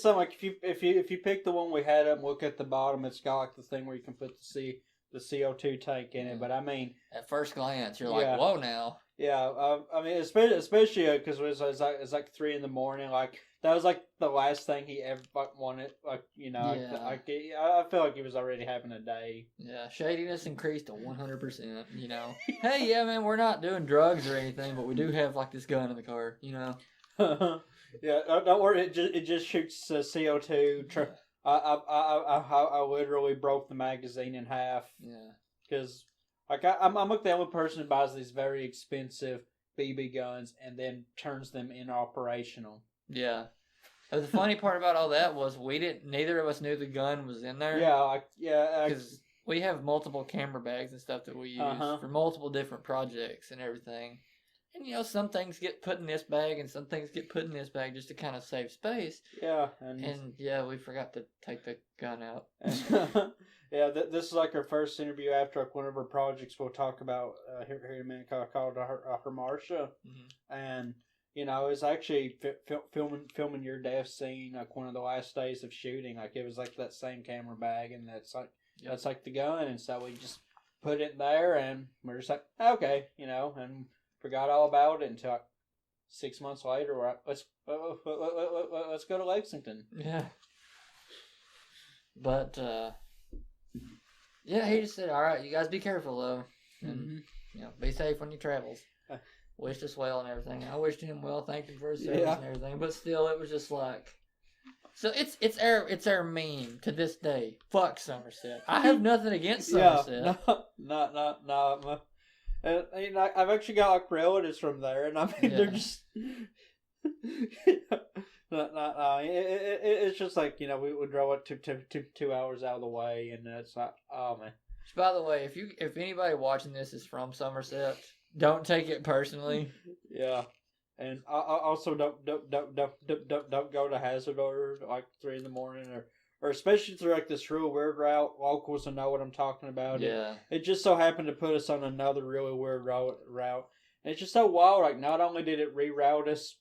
something like if you pick the one we had up and look at the bottom, it's got like the thing where you can put the CO2 tank in it. But I mean, at first glance, you're like, whoa, now. Yeah, I mean, especially because it's like 3 a.m. Like that was like the last thing he ever wanted. Like I feel like he was already having a day. Yeah, shadiness increased to 100%. You know, hey, yeah, man, we're not doing drugs or anything, but we do have like this gun in the car. You know. Yeah, don't worry. It just shoots CO2. I literally broke the magazine in half. Yeah, because. Like I'm like the only person who buys these very expensive BB guns and then turns them inoperational. Yeah. The funny part about all that was neither of us knew the gun was in there. Yeah, because we have multiple camera bags and stuff that we use for multiple different projects and everything. And, you know, some things get put in this bag and some things get put in this bag just to kind of save space. Yeah. And we forgot to take the gun out. Yeah, this is like our first interview after like one of our projects we'll talk about here in a minute called Hermarsha. Mm-hmm. And, you know, it's actually filming your death scene, like one of the last days of shooting. Like it was like that same camera bag, and that's like the gun. And so we just put it there, and we're just like, okay, you know, and forgot all about it until like 6 months later. We're like, let's go to Lexington. Yeah. But yeah, he just said, all right, you guys be careful though, and you know, be safe when you travels. Wished us well and everything. I wished him well, thanked him for his service and everything. But still, it was just like, so it's our meme to this day. Fuck Somerset. I have nothing against Somerset. No. You know, I've actually got like relatives from there, and I mean they're just. No. It's just like, you know, we would drove it 2 hours out of the way, and it's like, oh man. By the way, if anybody watching this is from Somerset, don't take it personally. Yeah, and I also don't go to Hazard Order like 3 a.m. or especially through like this real weird route. Locals will know what I'm talking about. Yeah. It just so happened to put us on another really weird route, and it's just so wild. Like not only did it reroute us,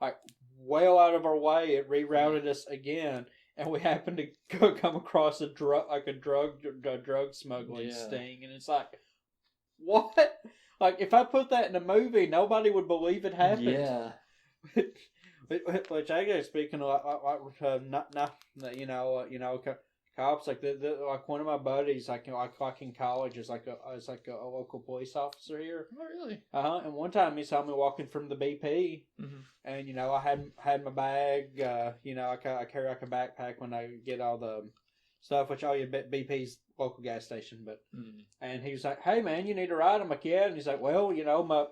like well out of our way, it rerouted us again, and we happened to come across a drug smuggling sting, and it's like, what? Like if I put that in a movie, nobody would believe it happened. Yeah. Which I guess speaking of cops, like like one of my buddies, like in college, is like a local police officer here. Oh, really? And one time he saw me walking from the BP, and you know I had my bag. You know I carry like a backpack when I get all the stuff, which BP's local gas station. But and he was like, "Hey man, you need a ride?" I'm like, "Yeah." And he's like, "Well, you know my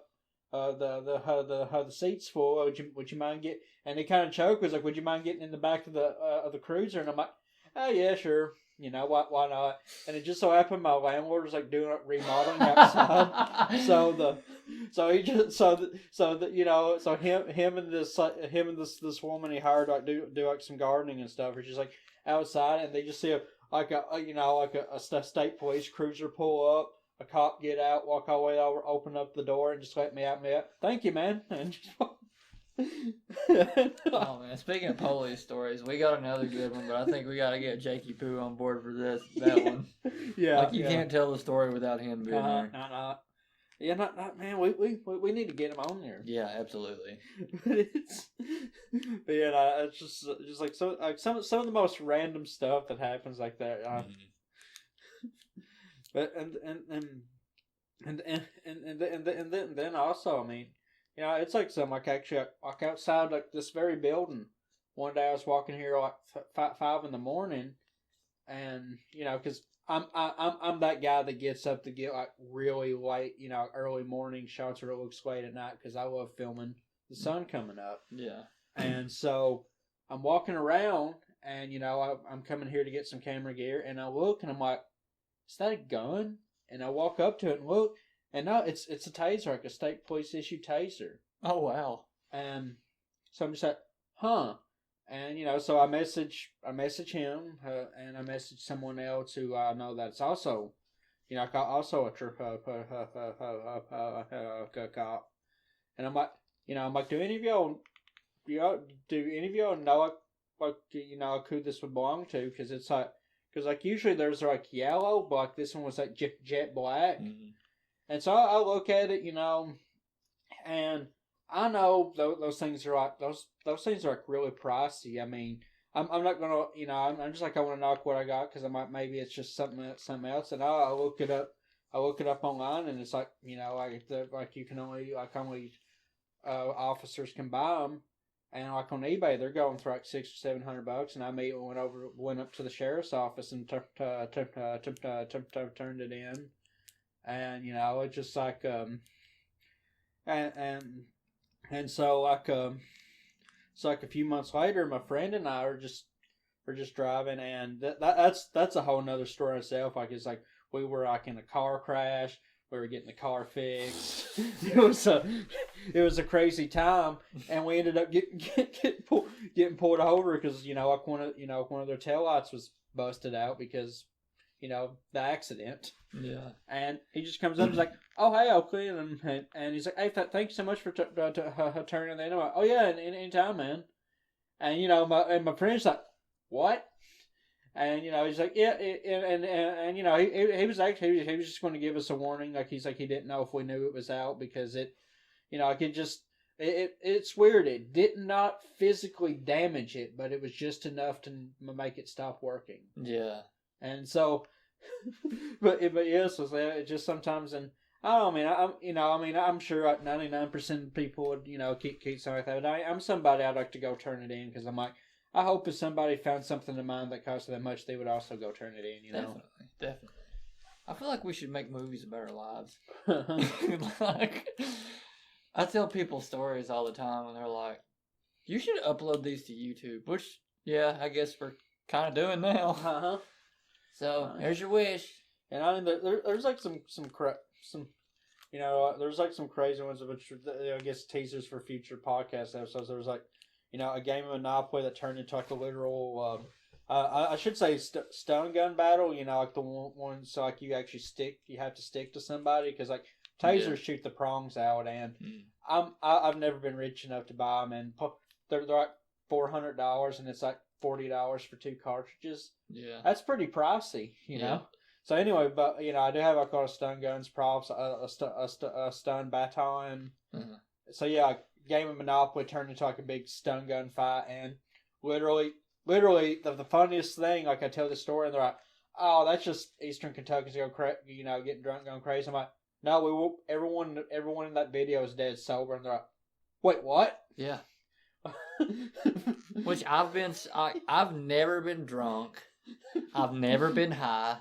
the seat's full. Would you mind get?" And he kind of choked. Was like, "Would you mind getting in the back of the cruiser?" And I'm like, "Oh yeah, sure. You know why not?" And it just so happened my landlord was like doing remodeling outside, him and this woman he hired like do like some gardening and stuff. It's just like outside, and they just see a state police cruiser pull up. A cop get out, walk all the way over, open up the door, and just let me out. Thank you, man. And just oh man! Speaking of police stories, we got another good one, but I think we got to get Jakey Poo on board for that one. Yeah, like you can't tell the story without him being there. No. Yeah, not man. We need to get him on there. Yeah, absolutely. But yeah, no, it's just like some of the most random stuff that happens like that. But and then also, I mean, it's like some like actually like outside like this very building. One day I was walking here like 5 in the morning, and because I'm that guy that gets up to get like really late, early morning shots or it looks late at night because I love filming the sun coming up. Yeah. And so I'm walking around, and I'm coming here to get some camera gear, and I look, and I'm like, is that a gun? And I walk up to it and look, and no, it's a taser, like a state police issued taser. Oh wow. And so I'm just like, huh. And so I message him, and I message someone else who I know that's also, also a cop. And I'm like, do any of y'all, know who this would belong to? Because it's like, usually there's like yellow, but like this one was like jet black. Mm-hmm. And so I look at it, and I know those things are like those things are like really pricey. I mean, I'm not gonna, I'm just like I want to knock what I got because maybe it's just something else, and I look it up. I look it up online, and it's like like you can only officers can buy them, and like on eBay they're going for like $600 or $700, and I went up to the sheriff's office and turned it in, and it's just like and so like a few months later, my friend and I are just driving, and that's a whole nother story in itself. Like it's like we were like in a car crash. We were getting the car fixed. It was a crazy time, and we ended up getting pulled over because like one of their taillights was busted out because the accident. Yeah. And he just comes up and he's like, "Oh, hey, Oakley," and he's like, "Hey, thank you so much for turning that." I'm like, "Oh yeah, anytime, man." And my friend's like, "What?" And he's like, "Yeah," and he was actually he was just going to give us a warning, like he's like he didn't know if we knew it was out because it, like it just it's weird. It did not physically damage it, but it was just enough to make it stop working. Yeah. And so, but yes, it's just sometimes, and I don't mean, I'm sure like 99% of people would keep something like that. But I'm somebody I'd like to go turn it in because I'm like, I hope if somebody found something in mine that cost that much, they would also go turn it in. Definitely. I feel like we should make movies about our lives. Like, I tell people stories all the time, and they're like, "You should upload these to YouTube." Which, yeah, I guess we're kind of doing now. Uh-huh. So there's your wish. And I mean, there's like some there's like some crazy ones, which I guess teasers for future podcast episodes. There was like, a game of Monopoly that turned into like a literal, I should say stun gun battle. Like the one, so like you have to stick to somebody because like tasers shoot the prongs out, and I've never been rich enough to buy them, and they're like $400, and it's like $40 for 2 cartridges. Yeah, that's pretty pricey, know. So anyway, but I do have a stun guns, props, a stun baton. Mm-hmm. So yeah, game of Monopoly turned into like a big stun gun fight, and literally the funniest thing, like I tell the story, and they're like, "Oh, that's just Eastern Kentucky's getting drunk, going crazy." I'm like, "No, we will." Everyone in that video is dead sober, and they're like, "Wait, what?" Yeah. Which I've never been drunk. I've never been high.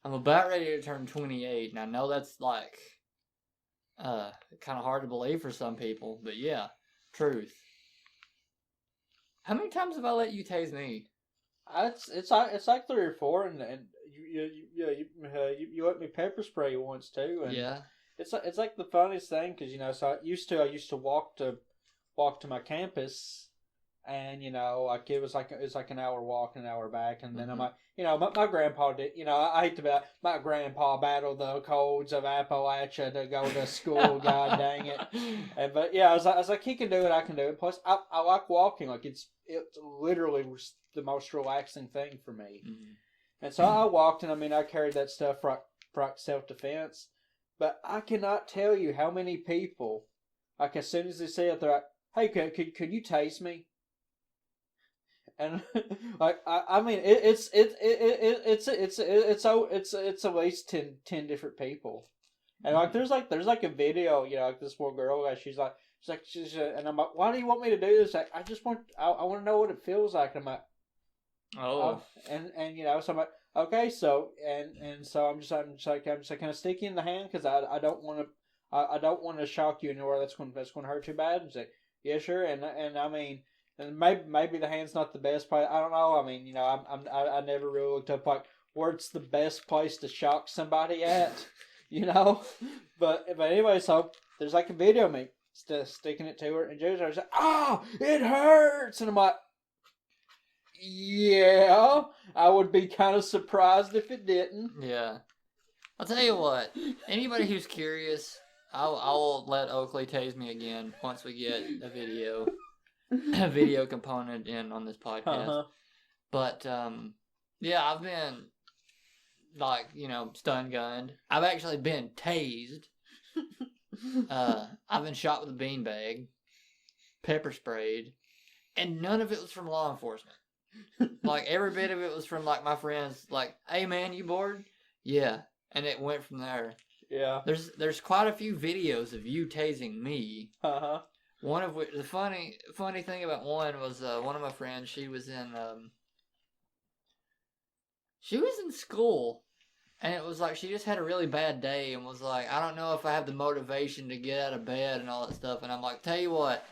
I'm about ready to turn 28, and I know that's like kind of hard to believe for some people, but yeah, truth. How many times have I let you tase me? It's like 3 or 4, and you let me pepper spray once too, and yeah, it's like the funniest thing because so I used to walk to my campus, and like it was like an hour walk, an hour back, and then I'm like, my grandpa did, I hate to be like, my grandpa battled the colds of Appalachia to go to school. God dang it! But yeah, I was like, he can do it, I can do it. Plus, I like walking. Like it's literally the most relaxing thing for me. And so I walked, and I mean, I carried that stuff for self defense. But I cannot tell you how many people, like as soon as they say it, they're like, "Hey, could you taste me?" And like I mean it's at least 10 different people. And like there's like a video, like this poor girl, like and I'm like, why do you want me to do this? Like I want to know what it feels like. And I'm like, Oh. so I'm like, okay, so so I'm just like kind of sticky in the hand because I don't want to I don't want to shock you anywhere that's going to hurt too bad. And she's like, yeah, sure, and I mean. And maybe the hand's not the best place. I don't know. I mean, I never really looked up like where's the best place to shock somebody at, But anyway, so there's like a video of me sticking it to her, and Joe's like, "Oh, it hurts," and I'm like, "Yeah, I would be kind of surprised if it didn't." Yeah, I'll tell you what. Anybody who's curious, I'll let Oakley tase me again once we get a video component in on this podcast. Uh-huh. But yeah, I've been like stun gunned. I've actually been tased. I've been shot with a beanbag, pepper sprayed, and none of it was from law enforcement. Like every bit of it was from like my friends. Like, hey man, you bored? Yeah, and it went from there. Yeah. There's quite a few videos of you tasing me. Uh-huh. One of which, the funny thing about one was one of my friends. She was in school, and it was like she just had a really bad day and was like, I don't know if I have the motivation to get out of bed and all that stuff. And I'm like, tell you what,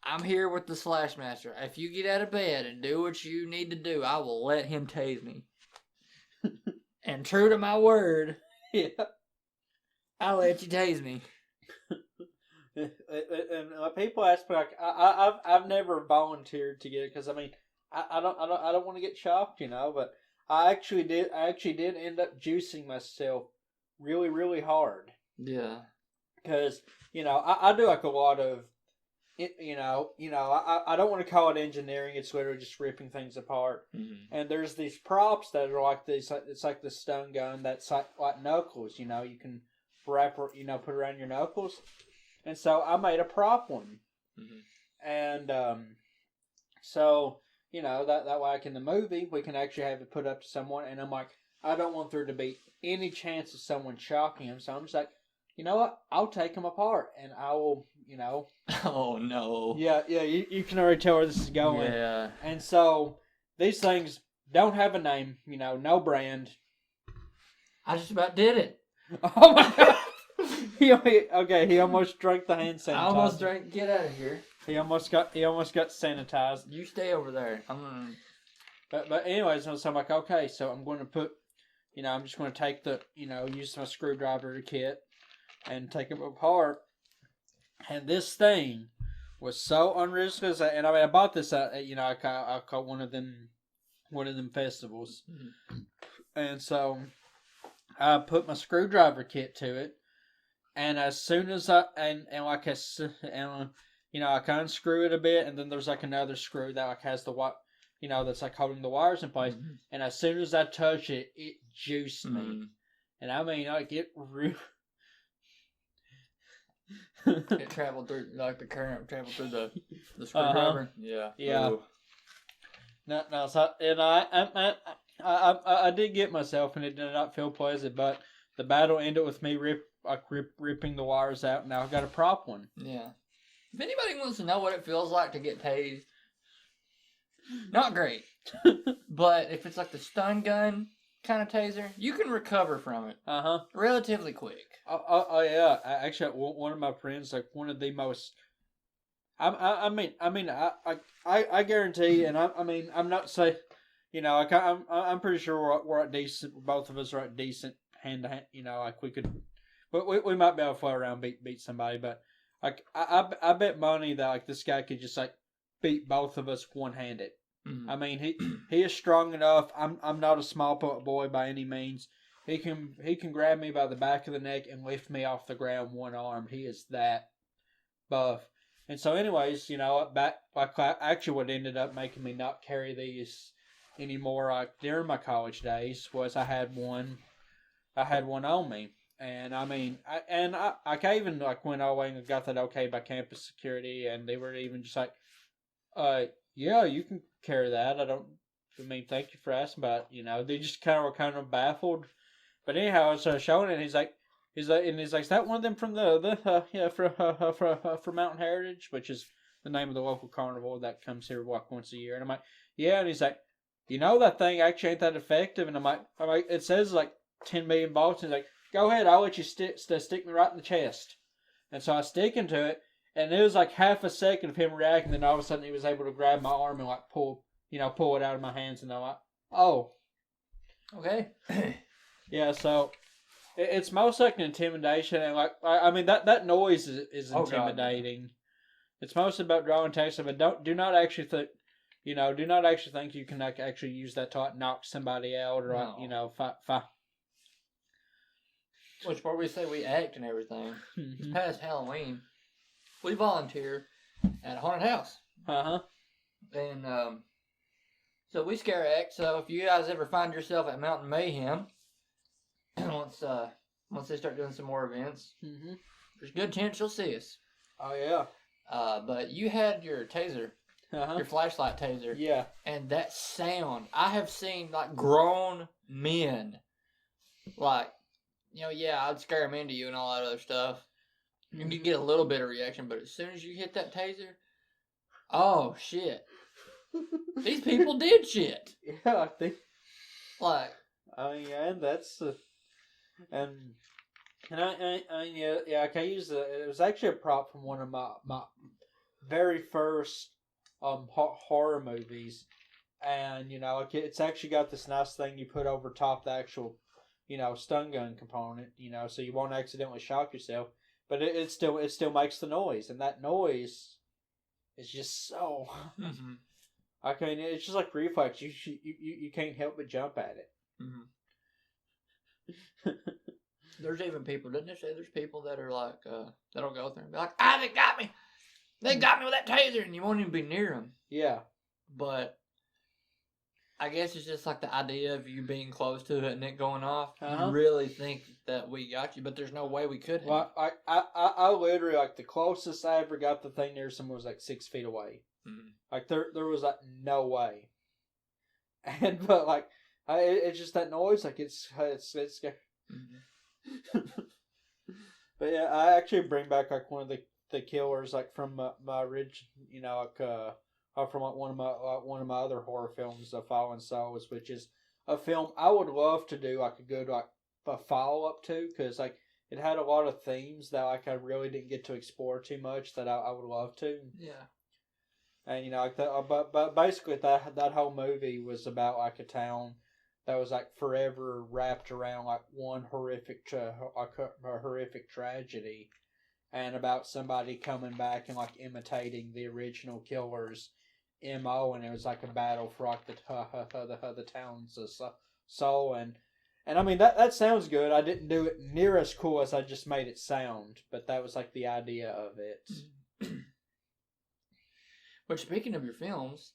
I'm here with the Slash Master. If you get out of bed and do what you need to do, I will let him tase me. And true to my word, yeah, I'll let you tase me. And people ask me like, I've never volunteered to get it because I mean, I don't want to get shocked, but I actually did end up juicing myself really, really hard. Yeah. Because, I do like a lot of, I don't want to call it engineering. It's literally just ripping things apart. Mm-hmm. And there's these props that are like these, it's like the stun gun that's like knuckles, you can wrap, put around your knuckles. And so I made a prop one. Mm-hmm. And, so, that way like in the movie, we can actually have it put up to someone. And I'm like, I don't want there to be any chance of someone shocking him. So I'm just like, you know what? I'll take him apart and I will, Oh, no. Yeah, you can already tell where this is going. Yeah. And so these things don't have a name, no brand. I just about did it. Oh my God. He almost drank the hand sanitizer. I almost drank. Get out of here. He almost got sanitized. You stay over there. I'm gonna. But anyways, so I'm like, okay, so I'm going to put, I'm just going to take the, use my screwdriver kit and take them apart. And this thing was so unreal. And I bought this at, I caught one of them festivals. Mm-hmm. And so I put my screwdriver kit to it. And as soon as I I kind of screw it a bit, and then there's like another screw that like has the that's like holding the wires in place. Mm-hmm. And as soon as I touch it, it juiced me. Mm-hmm. And I mean, like it really. It traveled through, like the current traveled through the screwdriver. Yeah. Ooh. No. So and I did get myself, and it did not feel pleasant. But the battle ended with me ripping the wires out. Now I've got a prop one. Yeah. If anybody wants to know what it feels like to get tased, not great. But if it's like the stun gun kind of taser, you can recover from it. Relatively quick. Oh yeah. Actually, one of my friends, like one of the most. I guarantee, and I'm not saying, like I'm pretty sure we're at decent. Both of us are at decent hand to hand. Like we could, we might be able to fly around beat somebody, but like I bet money that like this guy could just like beat both of us one handed. Mm-hmm. I mean he is strong enough. I'm not a small boy by any means. He can grab me by the back of the neck and lift me off the ground one arm. He is that buff. And so, anyways, actually what ended up making me not carry these anymore, like during my college days, was I had one on me, And I mean, I even like went all the way and got that okay by campus security, and they were even just like, yeah, you can carry that. I mean, thank you for asking, but they just were kind of baffled. But anyhow, I was showing it. And he's like, is that one of them from from Mountain Heritage, which is the name of the local carnival that comes here once a year. And I'm like, yeah. And he's like, that thing actually ain't that effective. And I'm like, it says like 10 million volts. And he's like, go ahead, I'll let you stick me right in the chest. And so I stick into it, and it was like half a second of him reacting. Then all of a sudden, he was able to grab my arm and like pull it out of my hands. And I'm like, oh, okay. Yeah, so it's most like an intimidation, and like I mean that noise is intimidating. God. It's mostly about drawing attention, but do not actually think you can like actually use that to knock somebody out or fight. Which part we say we act and everything. It's past Halloween. We volunteer at a haunted house. And so we scare act. So if you guys ever find yourself at Mountain Mayhem. Once they start doing some more events, there's a good chance you'll see us. Oh yeah. But you had your taser, your flashlight taser. Yeah. And that sound, I have seen like grown men, like, I'd scare them into you and all that other stuff. You can get a little bit of reaction, but as soon as you hit that taser, oh shit, these people did shit. Yeah, I think. Like. I mean, yeah, and that's. And I can use it was actually a prop from one of my very first horror movies, and it's actually got this nice thing you put over top the actual stun gun component, so you won't accidentally shock yourself, but it still makes the noise, and that noise is just so. I mean, it's just like reflex. You can't help but jump at it. There's even people, didn't they say there's people that are like, that'll go there and be like, they got me! They got me with that taser! And you won't even be near them. Yeah. But I guess it's just like the idea of you being close to it and it going off. You really think that we got you, but there's no way we could have. Well, I literally, like, the closest I ever got the thing near someone was like 6 feet away. Like, there was like no way. But like, it's just that noise, like it's But yeah, I actually bring back like one of the killers like from my original, from like one of my other horror films, The Fallen Souls, which is a film I would love to do like a good like a follow up to, because like it had a lot of themes that like I really didn't get to explore too much that I would love to. Yeah. And like that, but basically that whole movie was about like a town that was like forever wrapped around like one horrific tragedy, and about somebody coming back and like imitating the original killer's MO, and it was like a battle for like the town's soul, and I mean that sounds good. I didn't do it near as cool as I just made it sound, but that was like the idea of it. But speaking of your films,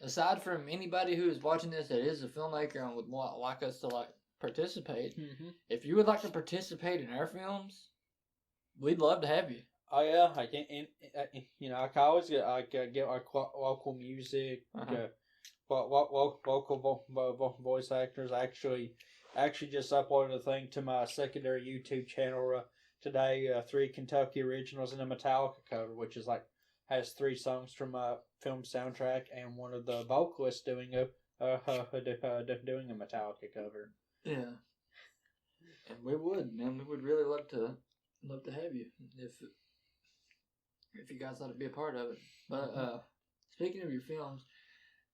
aside from anybody who is watching this that is a filmmaker and would like us to like participate, if you would like to participate in our films, we'd love to have you. Oh yeah, I can. I can always get like local music, local voice actors. I actually just uploaded a thing to my secondary YouTube channel today. 3 Kentucky originals and a Metallica cover, which is like. Has 3 songs from a film soundtrack, and one of the vocalists doing a Metallica cover. Yeah, and we would really love to have you if you guys thought to be a part of it. But speaking of your films,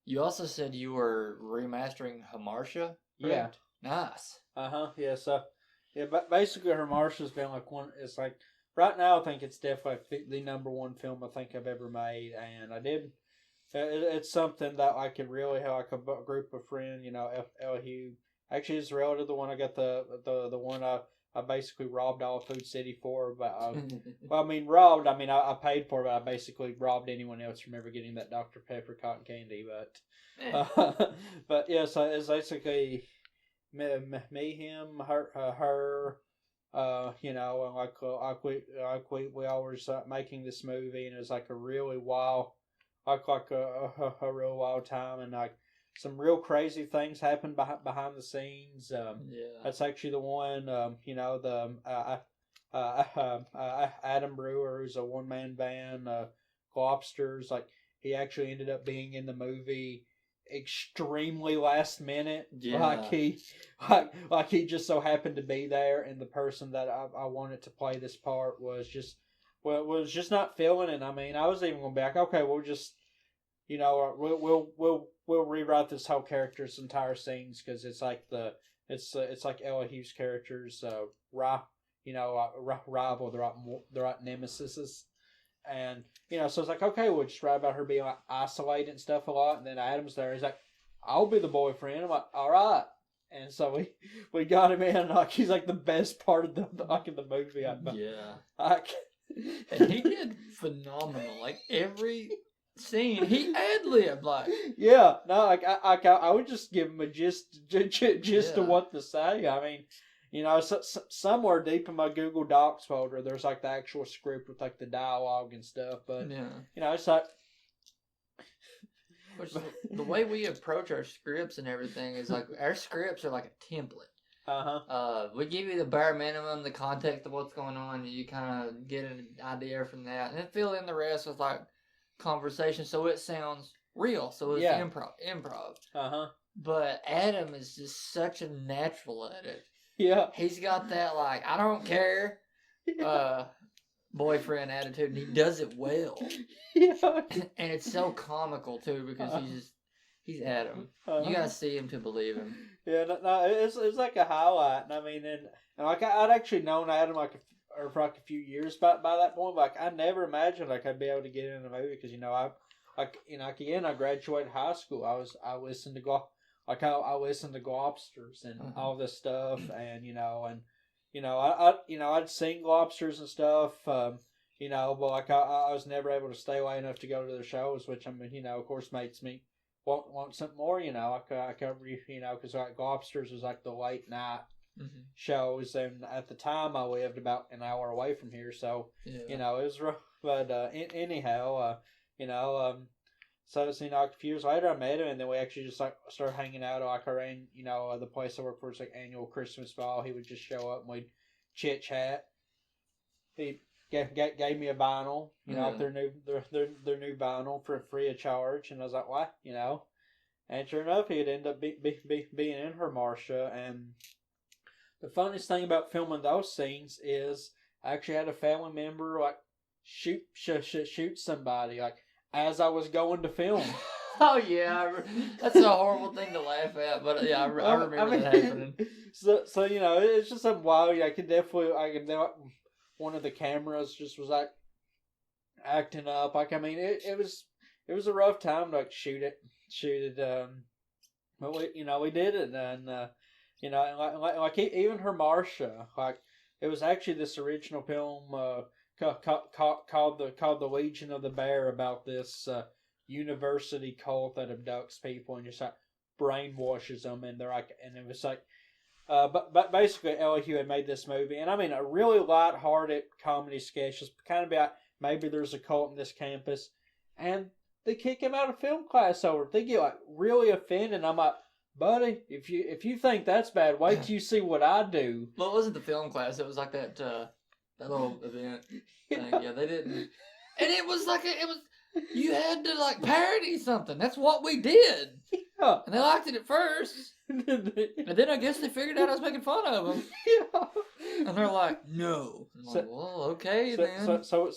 you also said you were remastering Hamartia. Yeah, nice. Yeah, so but basically Hamartia's been like one. It's like. Right now, I think it's definitely the number 1 film I think I've ever made, and I did. It's something that I could really have like a group of friends, LEOG. Actually, it's relative to the one I got the one I basically robbed all Food City for, but well, I mean robbed. I mean I paid for it, but I basically robbed anyone else from ever getting that Dr. Pepper cotton candy. But yeah, so it's basically me, him, her. You know, and we always making this movie, and it was like a really wild, a real wild time, and like some real crazy things happened behind the scenes. Yeah. That's actually the one. You know, the Adam Brewer, who's a one man band, Globsters. Like he actually ended up being in the movie extremely last minute. Yeah. Like he just so happened to be there, and the person that I wanted to play this part was just not feeling it. I mean, I was even going to be like, okay, we'll just we'll rewrite this whole character's entire scenes because it's like it's like Ella Hughes' character's rival, the right nemesis, and so it's like, okay, we'll just write about her being like isolated and stuff a lot, and then Adam's there. He's like, I'll be the boyfriend. I'm like, all right. And so we got him in. Like he's like the best part of the movie. And he did phenomenal. Like every scene, he ad-libbed. Like yeah, no, like I would just give him a gist to what to say. I mean, somewhere deep in my Google Docs folder, there's like the actual script with like the dialogue and stuff. But it's like. Which the way we approach our scripts and everything is like our scripts are like a template. We give you the bare minimum, the context of what's going on, and you kind of get an idea from that, and then fill in the rest with like conversation, so it sounds real. So it's improv. But Adam is just such a natural at it. Yeah, he's got that like I don't care. Boyfriend attitude, and he does it well. Yeah. And it's so comical too because he's Adam. You gotta see him to believe him. Yeah, no, it's like a highlight. And I mean, and like I'd actually known Adam for like a few years by that point. But like I never imagined like I'd be able to get in a movie because I graduated high school. I listened to I listened to Globsters and all this stuff, and I'd sing Lobsters and stuff, but like I was never able to stay away enough to go to the shows, which I mean, of course makes me want something more, I cover, because like Lobsters was like the late night shows, and at the time I lived about an hour away from here, so, it was rough, but anyhow, so a few years later I met him, and then we actually just like started hanging out like around the place I work for. It's like annual Christmas ball. He would just show up and we'd chit chat. He gave me a vinyl, their new vinyl for free of charge, and I was like, what, and sure enough he'd end up being in her Marcia. And the funniest thing about filming those scenes is I actually had a family member like shoot somebody like as I was going to film. Oh yeah, that's a horrible thing to laugh at, but yeah, I remember that happening. So it's just something wild. I can one of the cameras just was like acting up. Like I mean, it was a rough time to like shoot it. But we did it, and like even her Marcia, like it was actually this original film. Called the Legion of the Bear, about this university cult that abducts people and just like brainwashes them, and they're like, and it was like, but basically LEOG had made this movie, and I mean a really light-hearted comedy sketch, just kind of about maybe there's a cult in this campus, and they kick him out of film class over it. They get like really offended, and I'm like, buddy, if you think that's bad, wait till you see what I do. Well, it wasn't the film class; it was like that little event thing. Yeah, they didn't. And it was like you had to like parody something. That's what we did. Yeah. And they liked it at first. And then I guess they figured out I was making fun of them. Yeah. And they're like, no. I'm like, well, okay then. So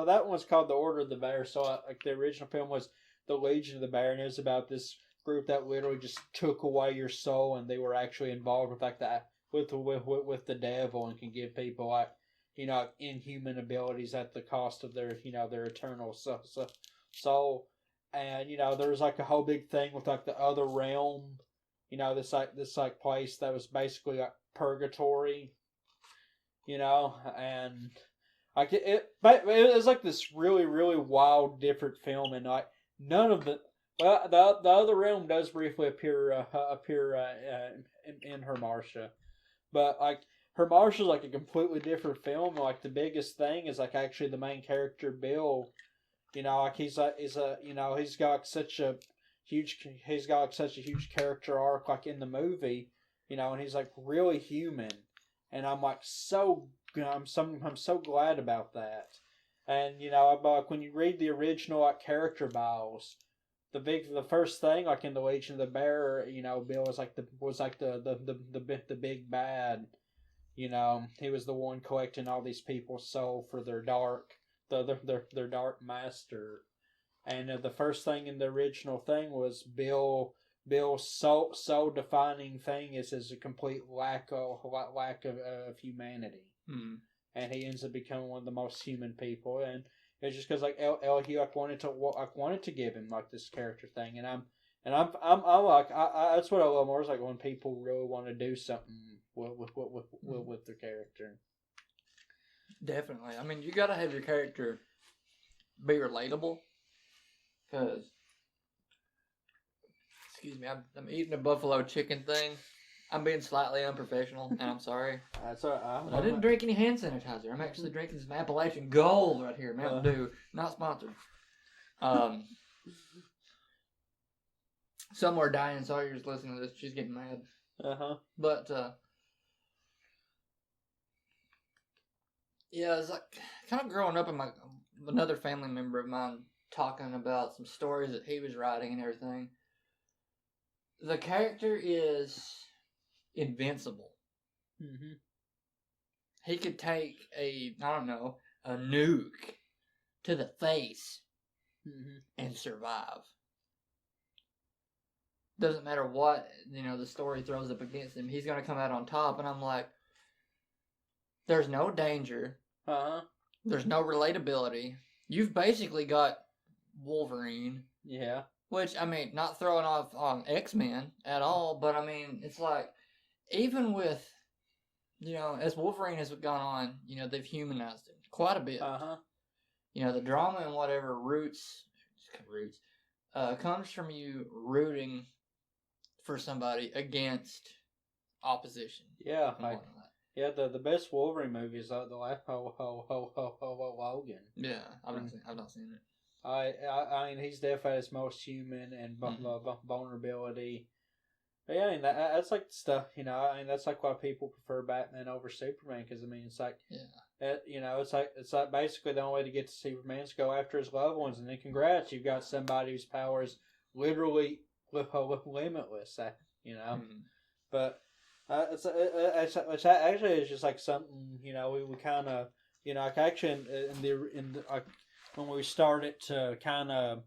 that one's called The Order of the Bear. So like the original film was The Legion of the Bear, and it was about this group that literally just took away your soul, and they were actually involved with like that. With the devil, and can give people like inhuman abilities at the cost of their their eternal soul. And there was like a whole big thing with like the other realm, this place that was basically like purgatory, and like it was like this really really wild different film, and like none of the the other realm does briefly appear in her Marcia. But like Her Marshal's like a completely different film. Like the biggest thing is like actually the main character Bill. Like he's got such a huge character arc like in the movie. And he's like really human, and I'm like I'm so glad about that. And like when you read the original like character bios, the first thing like in the Legion of the Bear, Bill was like the big bad. He was the one collecting all these people's soul for their dark master. And the first thing in the original thing was Bill's soul defining thing is his complete lack of humanity. And he ends up becoming one of the most human people. And it's just because like LEOG wanted to give him like this character thing, and I'm like that's what I love more is like when people really want to do something with their character. Definitely. I mean, you gotta have your character be relatable. Because, excuse me, I'm eating a buffalo chicken thing. I'm being slightly unprofessional, and I'm sorry. That's all right. But I didn't drink any hand sanitizer. I'm actually drinking some Appalachian Gold right here, Mountain Dew. Not sponsored. Somewhere Diane Sawyer's listening to this. She's getting mad. But, yeah, it's like kind of growing up, and another family member of mine talking about some stories that he was writing and everything. The character is invincible. He could take a nuke to the face and survive. Doesn't matter what, the story throws up against him. He's going to come out on top. And I'm like, there's no danger. There's no relatability. You've basically got Wolverine. Yeah. Which, I mean, not throwing off on X-Men at all, but I mean, it's like, even with, as Wolverine has gone on, they've humanized him quite a bit. The drama and whatever comes from you rooting for somebody against opposition. Yeah. Yeah, the best Wolverine movie is the last Logan. Yeah, I've not seen it. I mean, he's definitely his most human and vulnerability. But yeah, I mean, that's like stuff, I mean, that's like why people prefer Batman over Superman, because, I mean, it's like, it's like basically the only way to get to Superman is go after his loved ones, and then congrats, you've got somebody whose power is literally limitless, But it's actually it's just like something, we kind of, like actually when we started to kind of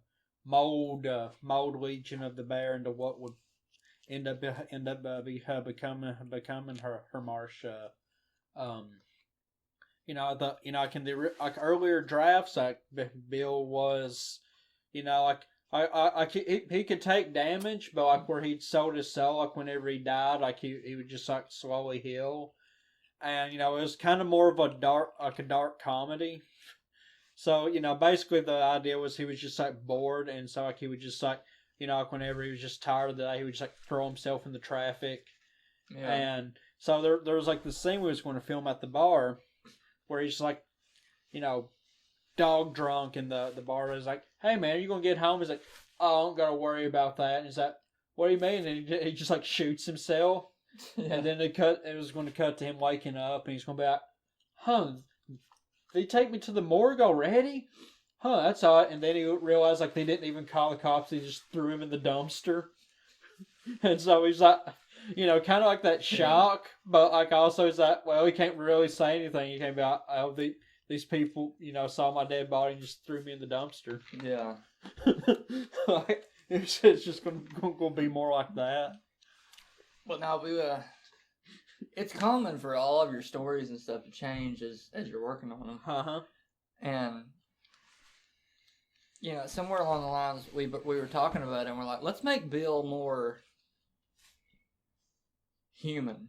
mold Legion of the Bear into what would end up becoming her Marsha. Like in the earlier drafts, like Bill was, he could take damage, but like where he'd sold his soul, like whenever he died, like he would just like slowly heal, and it was kind of more of a dark comedy. So, basically the idea was he was just like bored, and so like he would just like, like whenever he was just tired of the day, he would just like throw himself in the traffic. Yeah. And so there was like this scene we was going to film at the bar where he's like, dog drunk, and the bar was like, hey man, are you going to get home? He's like, oh, I don't got to worry about that. And he's like, what do you mean? And he just like shoots himself. Yeah. And then it was going to cut to him waking up, and he's going to be like, huh, did he take me to the morgue already? Huh, that's odd. And then he realized like they didn't even call the cops. They just threw him in the dumpster. And so he's like, kind of like that shock. But like also he's like, well, he can't really say anything. He can't be like, oh, these people, saw my dead body and just threw me in the dumpster. Yeah. Like, it's just going to be more like that. Well, now it's common for all of your stories and stuff to change as you're working on them. And somewhere along the lines we were talking about it, and we're like, let's make Bill more human.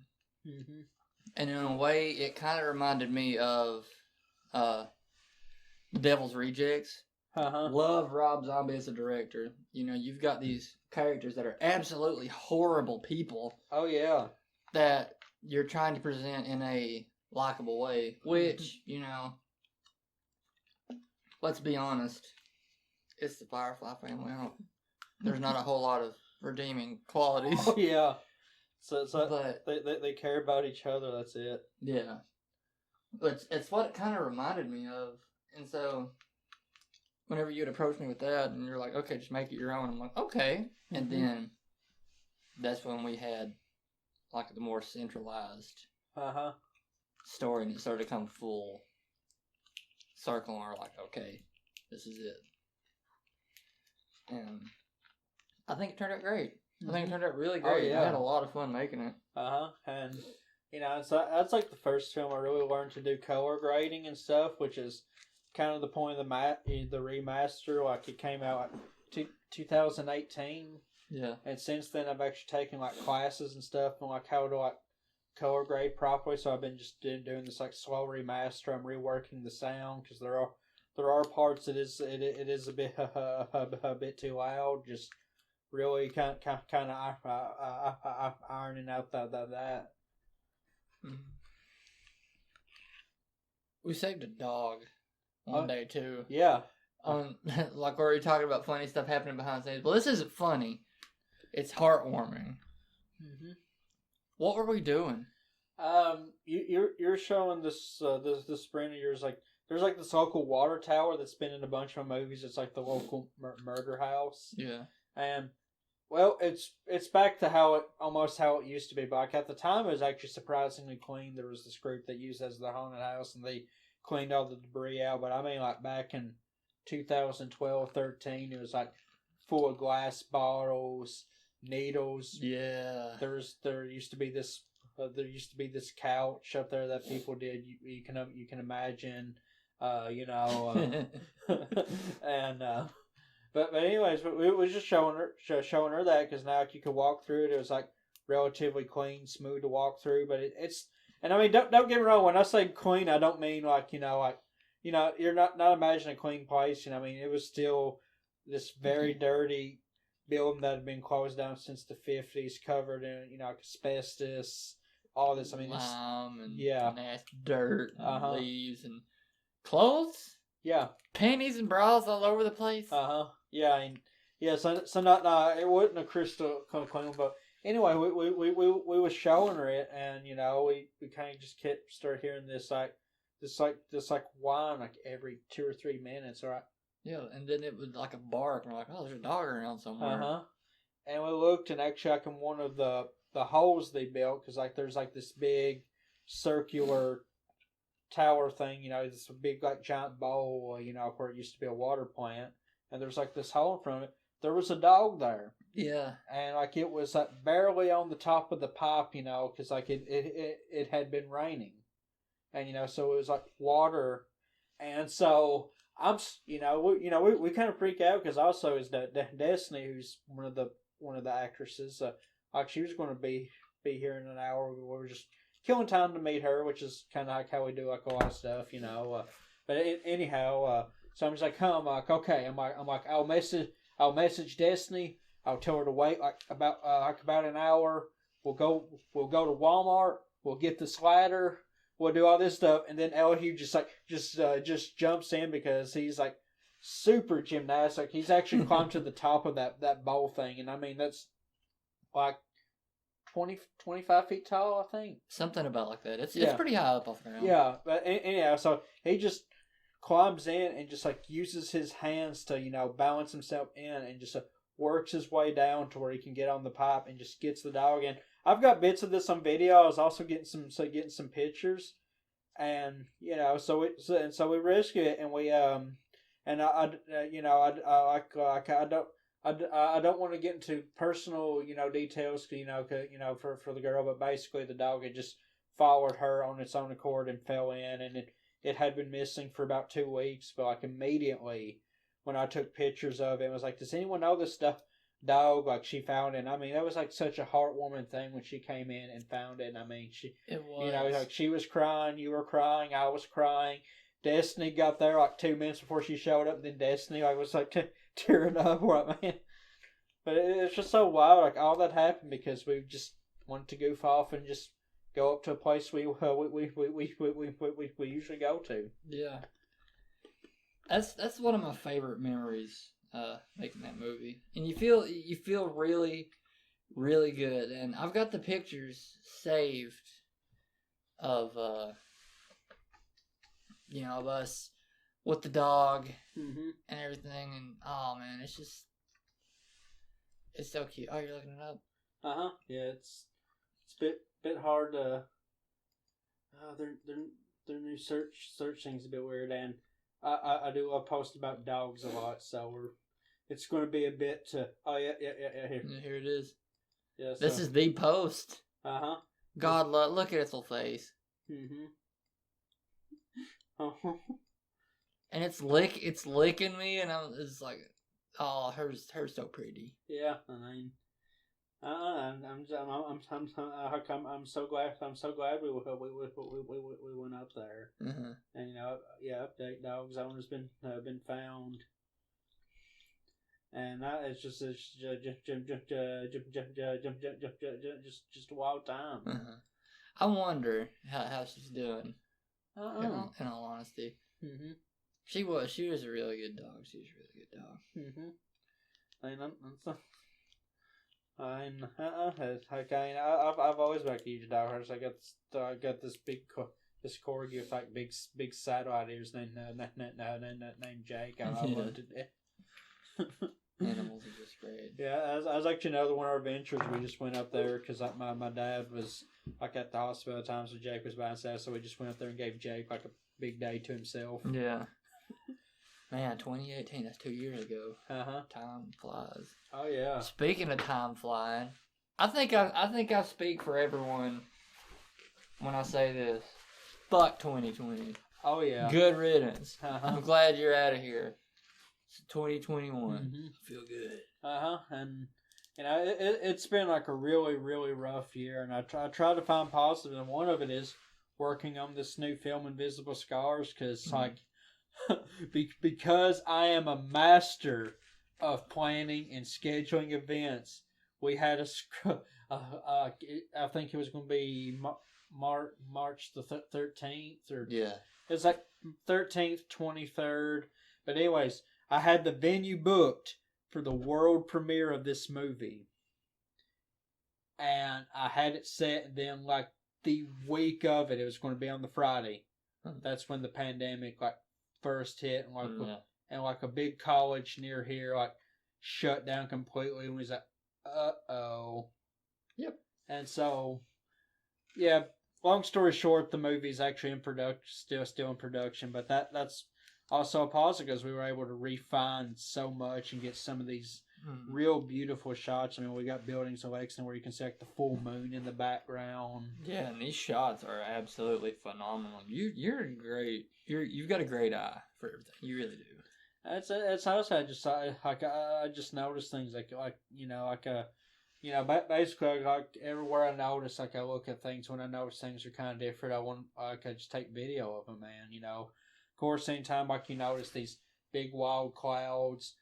And in a way, it kind of reminded me of The Devil's Rejects. Love Rob Zombie as a director. You've got these characters that are absolutely horrible people. Oh yeah. That you're trying to present in a likable way, which, let's be honest, it's the Firefly family. There's not a whole lot of redeeming qualities. Oh, yeah. So but they care about each other, that's it. Yeah. But it's what it kind of reminded me of. And so, whenever you'd approach me with that, and you're like, okay, just make it your own, I'm like, okay. And then, that's when we had, like, the more centralized story, and it started to come full circle, and we're like, okay, this is it. And I think it turned out great. I think it turned out really great. Oh, yeah. I had a lot of fun making it. And, so that's like the first film I really learned to do color grading and stuff, which is kind of the point of the remaster. Like, it came out like 2018. Yeah. And since then, I've actually taken, like, classes and stuff on, like, how to, like, color grade properly. So I've been just doing this, like, slow remaster. I'm reworking the sound because there are parts it is a bit a bit too loud. Just really kind of ironing out that. We saved a dog one day too. Yeah. Like we were talking about funny stuff happening behind the scenes. Well, this isn't funny. It's heartwarming. What were we doing? You're showing this friend of yours, like, there's like this local water tower that's been in a bunch of movies. It's like the local murder house. Yeah. And well, it's back to almost how it used to be. But like at the time, it was actually surprisingly clean. There was this group that used it as the haunted house, and they cleaned all the debris out. But I mean, like back in 2012, 13, it was like full of glass bottles, needles. Yeah. There used to be this couch up there that people did. You can imagine. And but anyways, we was just showing her that because now you could walk through it. It was like relatively clean, smooth to walk through. But it's and I mean don't get me wrong. When I say clean, I don't mean like you're not imagining a clean place. I mean it was still this very dirty building that had been closed down since the 50s, covered in asbestos, all this. I mean, nasty dirt, and leaves, and clothes. Yeah, panties and bras all over the place. Yeah, and So not it wasn't a crystal clean, but anyway, we was showing her it, and we kind of just start hearing this whine like every 2 or 3 minutes, right? Yeah, and then it was like a bark, and we're like, oh, there's a dog around somewhere. And we looked, and actually, like in one of the holes they built, because like there's like this big circular tower thing, this big like giant bowl, where it used to be a water plant, and there's like this hole in front of it. There was a dog there. Yeah. And like it was like barely on the top of the pipe, because like it had been raining, and so it was like water, and so we kind of freak out because also is that Destiny, who's one of the actresses, like she was going to be here in an hour. We were just killing time to meet her, which is kind of like how we do like a lot of stuff, But anyhow, so I'm just like, I'm like, okay, I'm like, I'll message Destiny. I'll tell her to wait like about an hour. We'll go to Walmart. We'll get the slider. We'll do all this stuff, and then Elihu just jumps in because he's like super gymnastic. He's actually climbed to the top of that bowl thing, and I mean that's like 25 feet tall, I think. Something about like that. It's pretty high up off the ground. Yeah, but anyhow, so he just climbs in and just like uses his hands to balance himself in and just works his way down to where he can get on the pipe and just gets the dog in. I've got bits of this on video. I was also getting some pictures, and so we rescue it, and we and I don't want to get into personal details, for the girl, but basically the dog had just followed her on its own accord and fell in, and it had been missing for about 2 weeks, but like immediately when I took pictures of it, it was like, does anyone know this dog? Like she found it. And I mean, that was like such a heartwarming thing when she came in and found it. And I mean, it was like she was crying, you were crying, I was crying. Destiny got there like 2 minutes before she showed up, and then Destiny was like tearing up, right, man. But it's just so wild, like all that happened because we just wanted to goof off and just go up to a place we usually go to. Yeah. That's one of my favorite memories, making that movie. And you feel really, really good. And I've got the pictures saved of of us with the dog and everything. And oh man, it's so cute. Oh, you're looking it up? Yeah, it's bit hard to. Their new search thing's a bit weird, and I do post about dogs a lot, so it's going to be a bit. Oh yeah, here. Yeah, here it is. Yeah, this is the post. God, look at its little face. And it's licking me, and it's like, oh, hers so pretty. Yeah, I mean, I'm so glad we went up there, and update dogs owner's been found, and it's just a wild time. I wonder how she's doing. In all honesty, she was a really good dog. She was a really good dog. I've always been a huge dog hunter. I got this this corgi with like big satellite ears named Jake. I love it to death. Animals are just great. Yeah, as like one of our adventures, we just went up there because like my dad was like at the hospital at times, so Jake was by himself, so we just went up there and gave Jake like a big day to himself. Yeah. Man, 2018, that's 2 years ago. Time flies. Oh yeah. Speaking of time flying, I think I speak for everyone when I say this. Fuck 2020. Oh yeah. Good riddance. I'm glad you're out of here. It's 2021. I feel good. And it's been like a really, really rough year, and I try to find positive, and one of it is working on this new film, Invisible Scars, because like because I am a master of planning and scheduling events. We had I think it was going to be March the 13th, or it's like 13th, 23rd. But anyways, I had the venue booked for the world premiere of this movie, and I had it set. And then, like the week of it, it was going to be on the Friday. That's when the pandemic first hit, and like a big college near here shut down completely. And we was like, Yep. And so, yeah. Long story short, the movie's actually in production, still in production. But that's also a positive because we were able to refine so much and get some of these real beautiful shots. I mean, we got buildings in Lexington where you can see like the full moon in the background. Yeah, and these shots are absolutely phenomenal. You're great. You've got a great eye for everything. You really do. It's also I just noticed things basically like everywhere I notice, like I look at things, when I notice things are kind of different, I just take video of them, man. Of course, anytime you notice these big wild clouds,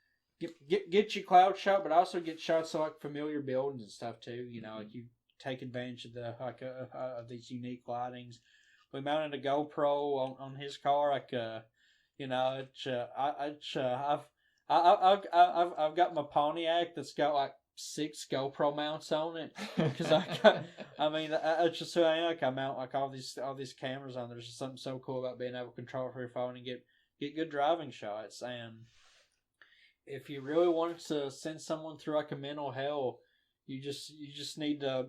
get your cloud shot, but also get shots of familiar buildings and stuff too. Like you take advantage of the of these unique lightings. We mounted a GoPro on his car, I've got my Pontiac that's got 6 GoPro mounts on it because it's just who I am. I mount all these cameras on. There's just something so cool about being able to control it for your phone and get good driving shots. And if you really want to send someone through a mental hell, you just need to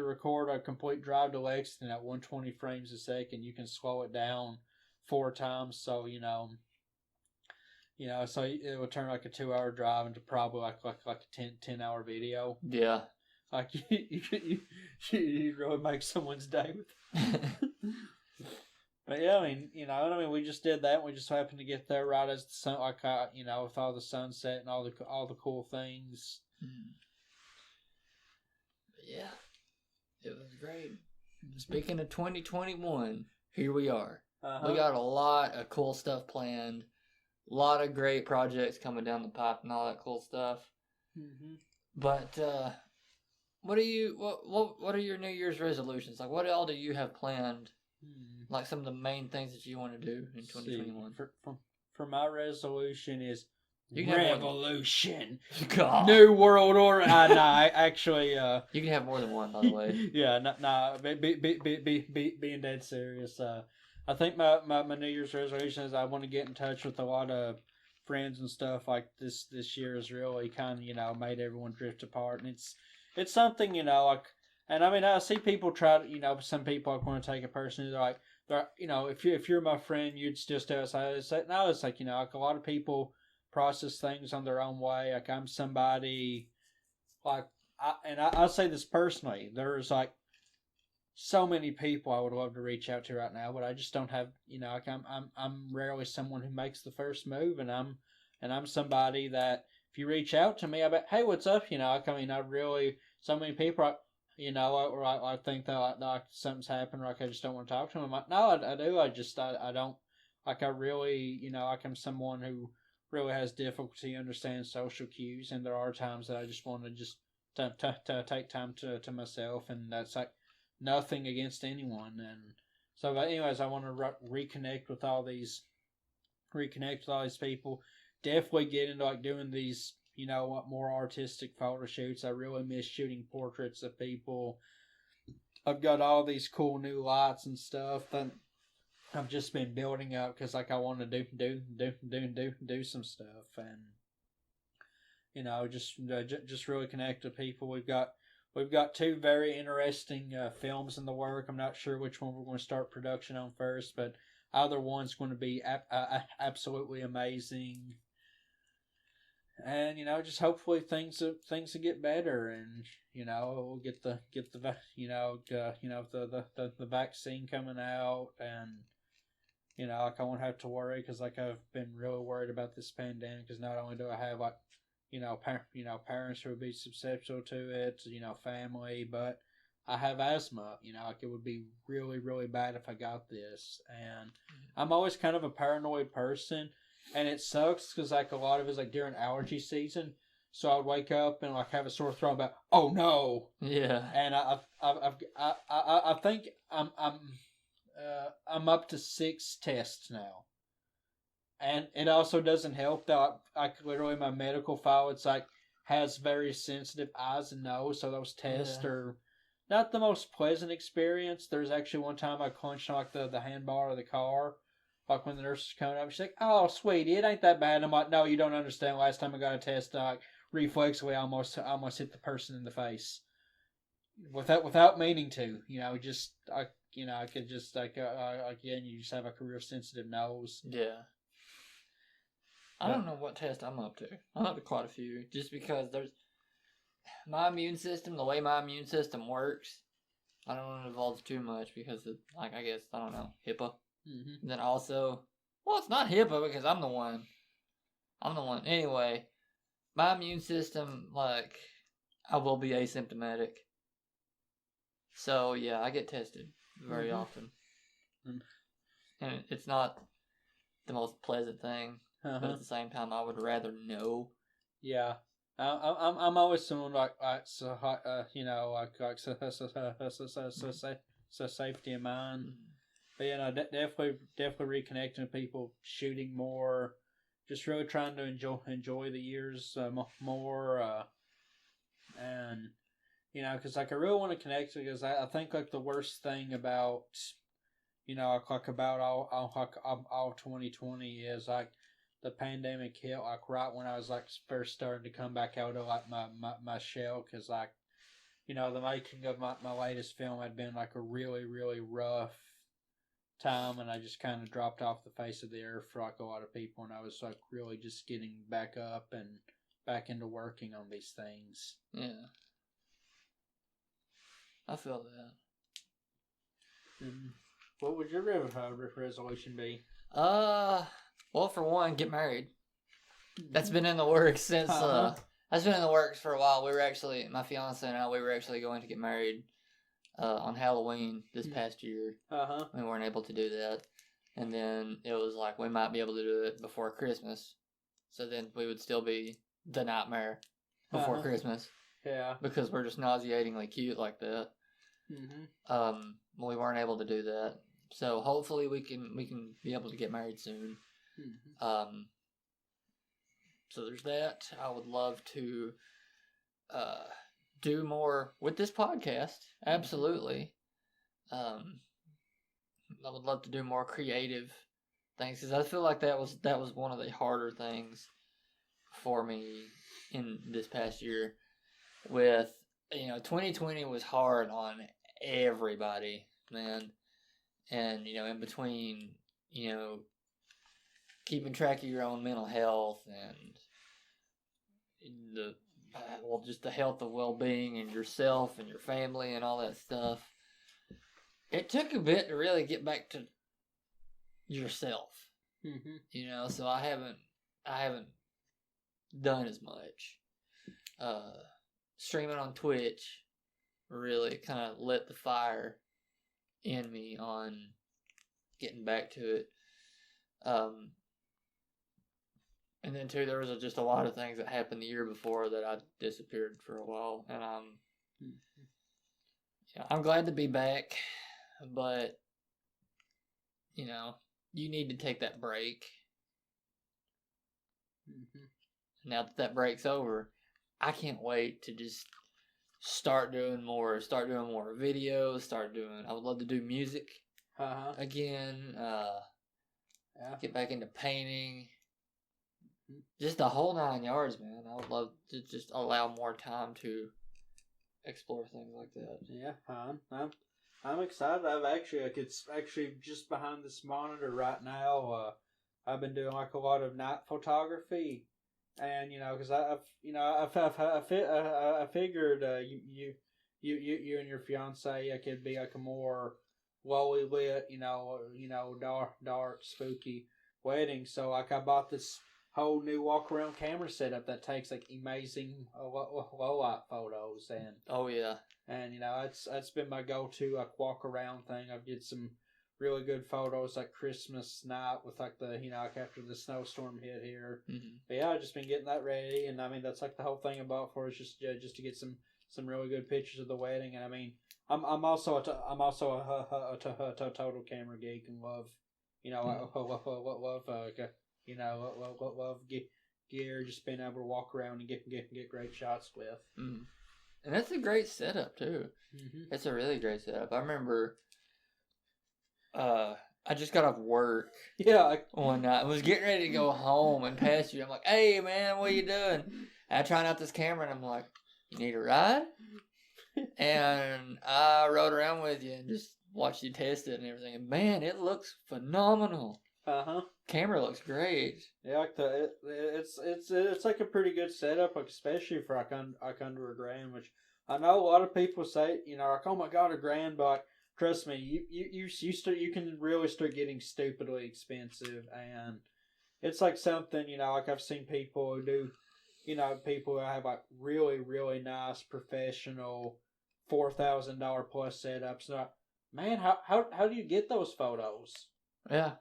record a complete drive to Lexington at 120 frames a second. You can slow it down 4 times, so so it would turn like a 2-hour drive into probably like a 10-hour video. Yeah. Like you really make someone's day with it. But yeah, we just did that. We just happened to get there right as the sun, with all the sunset and all the cool things. Yeah, it was great. Speaking of 2021, here we are. We got a lot of cool stuff planned. A lot of great projects coming down the pipe and all that cool stuff. But what are your New Year's resolutions? Like, what all do you have planned? Like some of the main things that you want to do in 2021. For my resolution is you can revolution. God. New world order. I actually. You can have more than one, by the way. Yeah, being dead serious. I think my New Year's resolution is I want to get in touch with a lot of friends and stuff. Like this year has really kind of made everyone drift apart, and it's something like. And I mean, I see people try to some people like want to take a person. They're if you're my friend, you'd still stay outside. No, it's like like a lot of people process things on their own way. Like I'm somebody like I'll say this personally. There's like so many people I would love to reach out to right now, but I just don't have like I'm rarely someone who makes the first move, and I'm somebody that if you reach out to me, I bet, hey, what's up? Like, I mean, I really so many people. Or I think that like something's happened, or like I just don't want to talk to them. I'm like, no, I do. I don't. Like I really, like I'm someone who really has difficulty understanding social cues, and there are times that I just want to just take time to myself, and that's like nothing against anyone. And so, but anyways, I want to reconnect with all these people. Definitely get into like doing these more artistic photo shoots. I really miss shooting portraits of people. I've got all these cool new lights and stuff that I've just been building up because like I want to do some stuff, and just really connect with people. We've got two very interesting films in the work. I'm not sure which one we're going to start production on first, but either one's going to be absolutely amazing. And just hopefully things will get better, and we'll get the the vaccine coming out, and like I won't have to worry because like I've been really worried about this pandemic because not only do I have like parents who would be susceptible to it, family, but I have asthma. Like it would be really really bad if I got this, and I'm always kind of a paranoid person. And it sucks because like a lot of it's like during allergy season, so I'd wake up and like have a sore throat. About oh no, yeah. And I think I'm up to 6 tests now, and it also doesn't help that like literally my medical file it's like has very sensitive eyes and nose, so those tests are not the most pleasant experience. There's actually one time I clenched like the handbar of the car. Like when the nurse was coming up, she's like, "Oh, sweetie, it ain't that bad." I'm like, "No, you don't understand. Last time I got a test, reflexively, I almost hit the person in the face, without meaning to. Just I could just again, you just have like a real sensitive nose." Yeah. I don't know what test I'm up to. I'm up to quite a few, just because there's my immune system. The way my immune system works, I don't want to divulge too much because of, like, I guess I don't know, HIPAA. Mm-hmm. And then also, well, it's not HIPAA because I'm the one. Anyway, my immune system, like, I will be asymptomatic. So, yeah, I get tested very often. And it's not the most pleasant thing, but at the same time, I would rather know. Yeah. I'm always someone like so safety in mind. But definitely reconnecting with people, shooting more, just really trying to enjoy the years more, and because like I really want to connect because I think like the worst thing about like about all 2020 is like the pandemic hit like right when I was like first starting to come back out of like my shell, because like the making of my latest film had been like a really really rough time, and I just kind of dropped off the face of the earth for like a lot of people, and I was like really just getting back up and back into working on these things. Yeah, I feel that. What would your resolution be? Well, for one, get married. That's been in the works since that's been in the works for a while. My fiance and I, we were actually going to get married on Halloween this past year. We weren't able to do that. And then it was like, we might be able to do it before Christmas. So then we would still be the nightmare before Christmas. Yeah. Because we're just nauseatingly cute like that. We weren't able to do that. So hopefully we can be able to get married soon. So there's that. I would love to do more with this podcast. Absolutely. I would love to do more creative things because I feel like that was one of the harder things for me in this past year. With 2020 was hard on everybody, man, and in between, keeping track of your own mental health and just the health of well-being and yourself and your family and all that stuff. It took a bit to really get back to yourself, so I haven't done as much. Streaming on Twitch really kind of lit the fire in me on getting back to it. And then too, there was just a lot of things that happened the year before that I disappeared for a while, and I'm glad to be back, but you need to take that break. Now that break's over, I can't wait to just start doing more videos. I would love to do music again. Get back into painting. Just the whole 9 yards, man. I would love to just allow more time to explore things like that. Yeah, I'm excited. It's actually just behind this monitor right now. I've been doing like a lot of night photography, and because I figured you and your fiance could be like a more lowly lit, dark, spooky wedding. So like I bought this whole new walk around camera setup that takes like amazing low light photos, and that's been my go to like walk around thing. I've did some really good photos like Christmas night with like the like after the snowstorm hit here. But yeah, I've just been getting that ready, and I mean that's like the whole thing about for is just to get some really good pictures of the wedding. And I mean I'm also a total camera geek and love love gear, just being able to walk around and get great shots with. And that's a great setup too. It's a really great setup. I remember I just got off work one night. I was getting ready to go home and pass you. I'm like, hey man, what are you doing? And I trying out this camera and I'm like, you need a ride? And I rode around with you and just watched you test it and everything. And man, it looks phenomenal. Camera looks great. Yeah, like it's like a pretty good setup, like especially for like under $1,000, which I know a lot of people say, like, oh my god, $1,000, but trust me, you can really start getting stupidly expensive, and it's like something, like I've seen people who do, people who have like really, really nice professional $4,000 plus setups. Like, man, how do you get those photos? Yeah.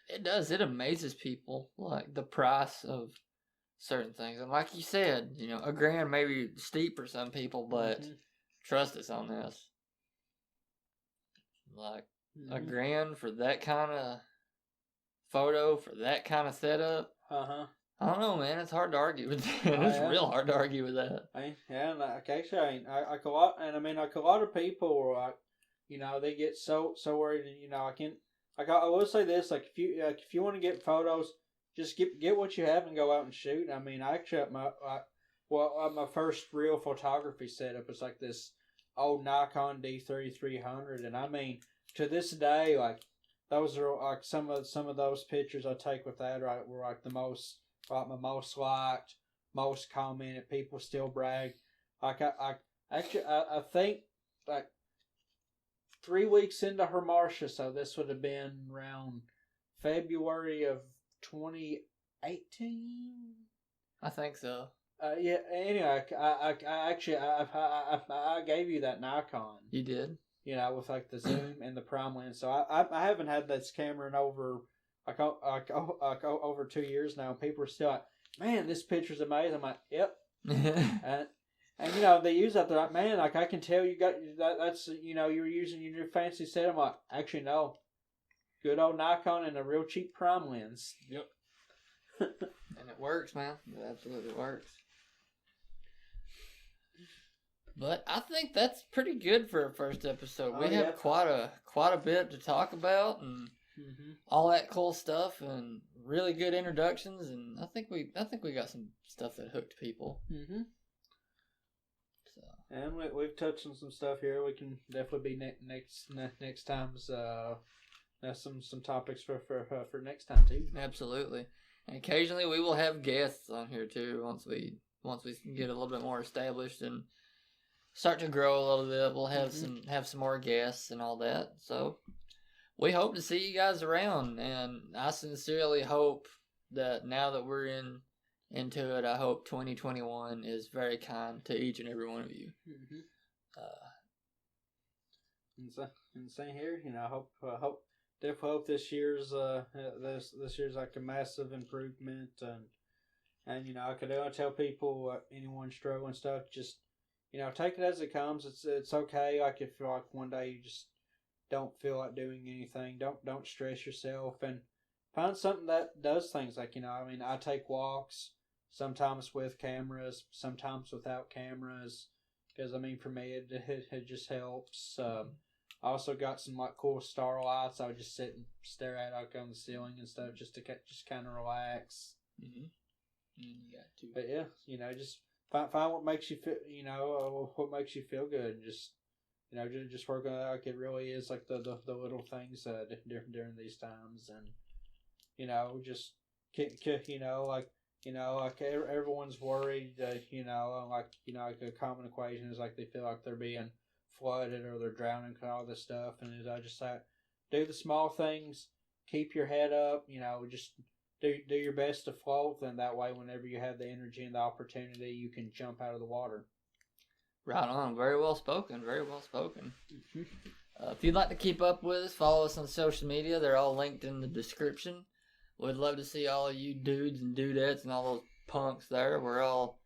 It does. It amazes people, like the price of certain things. And like you said, $1,000 may be steep for some people, but trust us on this. Like $1,000 for that kind of photo, for that kind of setup. I don't know, man. It's hard to argue with that. It's real hard to argue with that. A lot of people are like, they get so worried, and I will say this: like if you want to get photos, just get what you have and go out and shoot. I mean, I actually my first real photography setup was like this old Nikon D3300, and I mean to this day, like those are like some of those pictures I take with that were like the most my most liked, most commented. People still brag. Like I think like 3 weeks into her Marsha, so this would have been around February of 2018. I think so. Yeah. Anyway, I gave you that Nikon. You did. With like the zoom and the prime lens. So I haven't had this camera in over over 2 years now. People are still like, man, this picture's amazing. I'm like, yep, And you know, they use that. They're like, man, like I can tell you got that. That's you know, you're using your new fancy set. I'm like, actually no, good old Nikon and a real cheap prime lens. Yep. And it works, man. It absolutely works. But I think that's pretty good for a first episode. We have quite a bit to talk about and all that cool stuff and really good introductions, and I think we got some stuff that hooked people. So. And we've touched on some stuff here. We can definitely be next time's some topics for next time too. Absolutely. And occasionally we will have guests on here too once we get a little bit more established and start to grow a little bit. We'll have some more guests and all that. So we hope to see you guys around, and I sincerely hope that now that we're into it, I hope 2021 is very kind to each and every one of you. And same here, you know, definitely hope this year's this year's like a massive improvement, and you know, I could tell people, anyone struggling stuff, just, you know, take it as it comes. It's okay. Like if like one day you just don't feel like doing anything, don't stress yourself, and find something that does things. Like, you know, I mean, I take walks sometimes with cameras, sometimes without cameras, because I mean, for me it just helps. I also got some like cool star lights. I would just sit and stare at like on the ceiling and stuff, just to kind of relax. You got to. But yeah, you know, just find what makes you feel, you know, what makes you feel good, and just, you know, just work on it. Like it really is like the little things during these times, and you know, just you know, like, you know, like everyone's worried. You know, like, you know, like a common equation is like they feel like they're being flooded or they're drowning and all this stuff, and I just like, do the small things, keep your head up, you know, just do your best to float, and that way whenever you have the energy and the opportunity, you can jump out of the water. Right on. Very well spoken. Very well spoken. If you'd like to keep up with us, follow us on social media. They're all linked in the description. We'd love to see all of you dudes and dudettes and all those punks there. We're all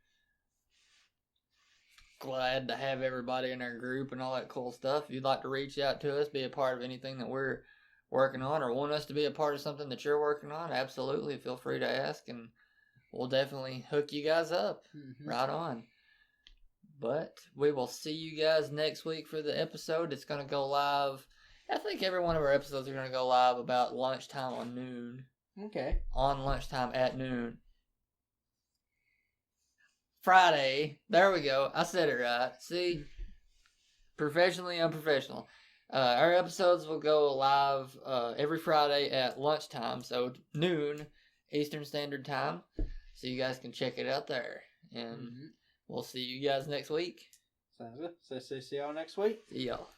glad to have everybody in our group and all that cool stuff. If you'd like to reach out to us, be a part of anything that we're working on, or want us to be a part of something that you're working on, absolutely feel free to ask, and we'll definitely hook you guys up. Right on. But we will see you guys next week for the episode. It's going to go live. I think every one of our episodes are going to go live about lunchtime on noon. Okay. On lunchtime at noon. Friday. There we go. I said it right. See? Professionally unprofessional. Our episodes will go live every Friday at lunchtime, so noon Eastern Standard Time. So you guys can check it out there. And we'll see you guys next week. Sounds good. So see y'all next week. See y'all.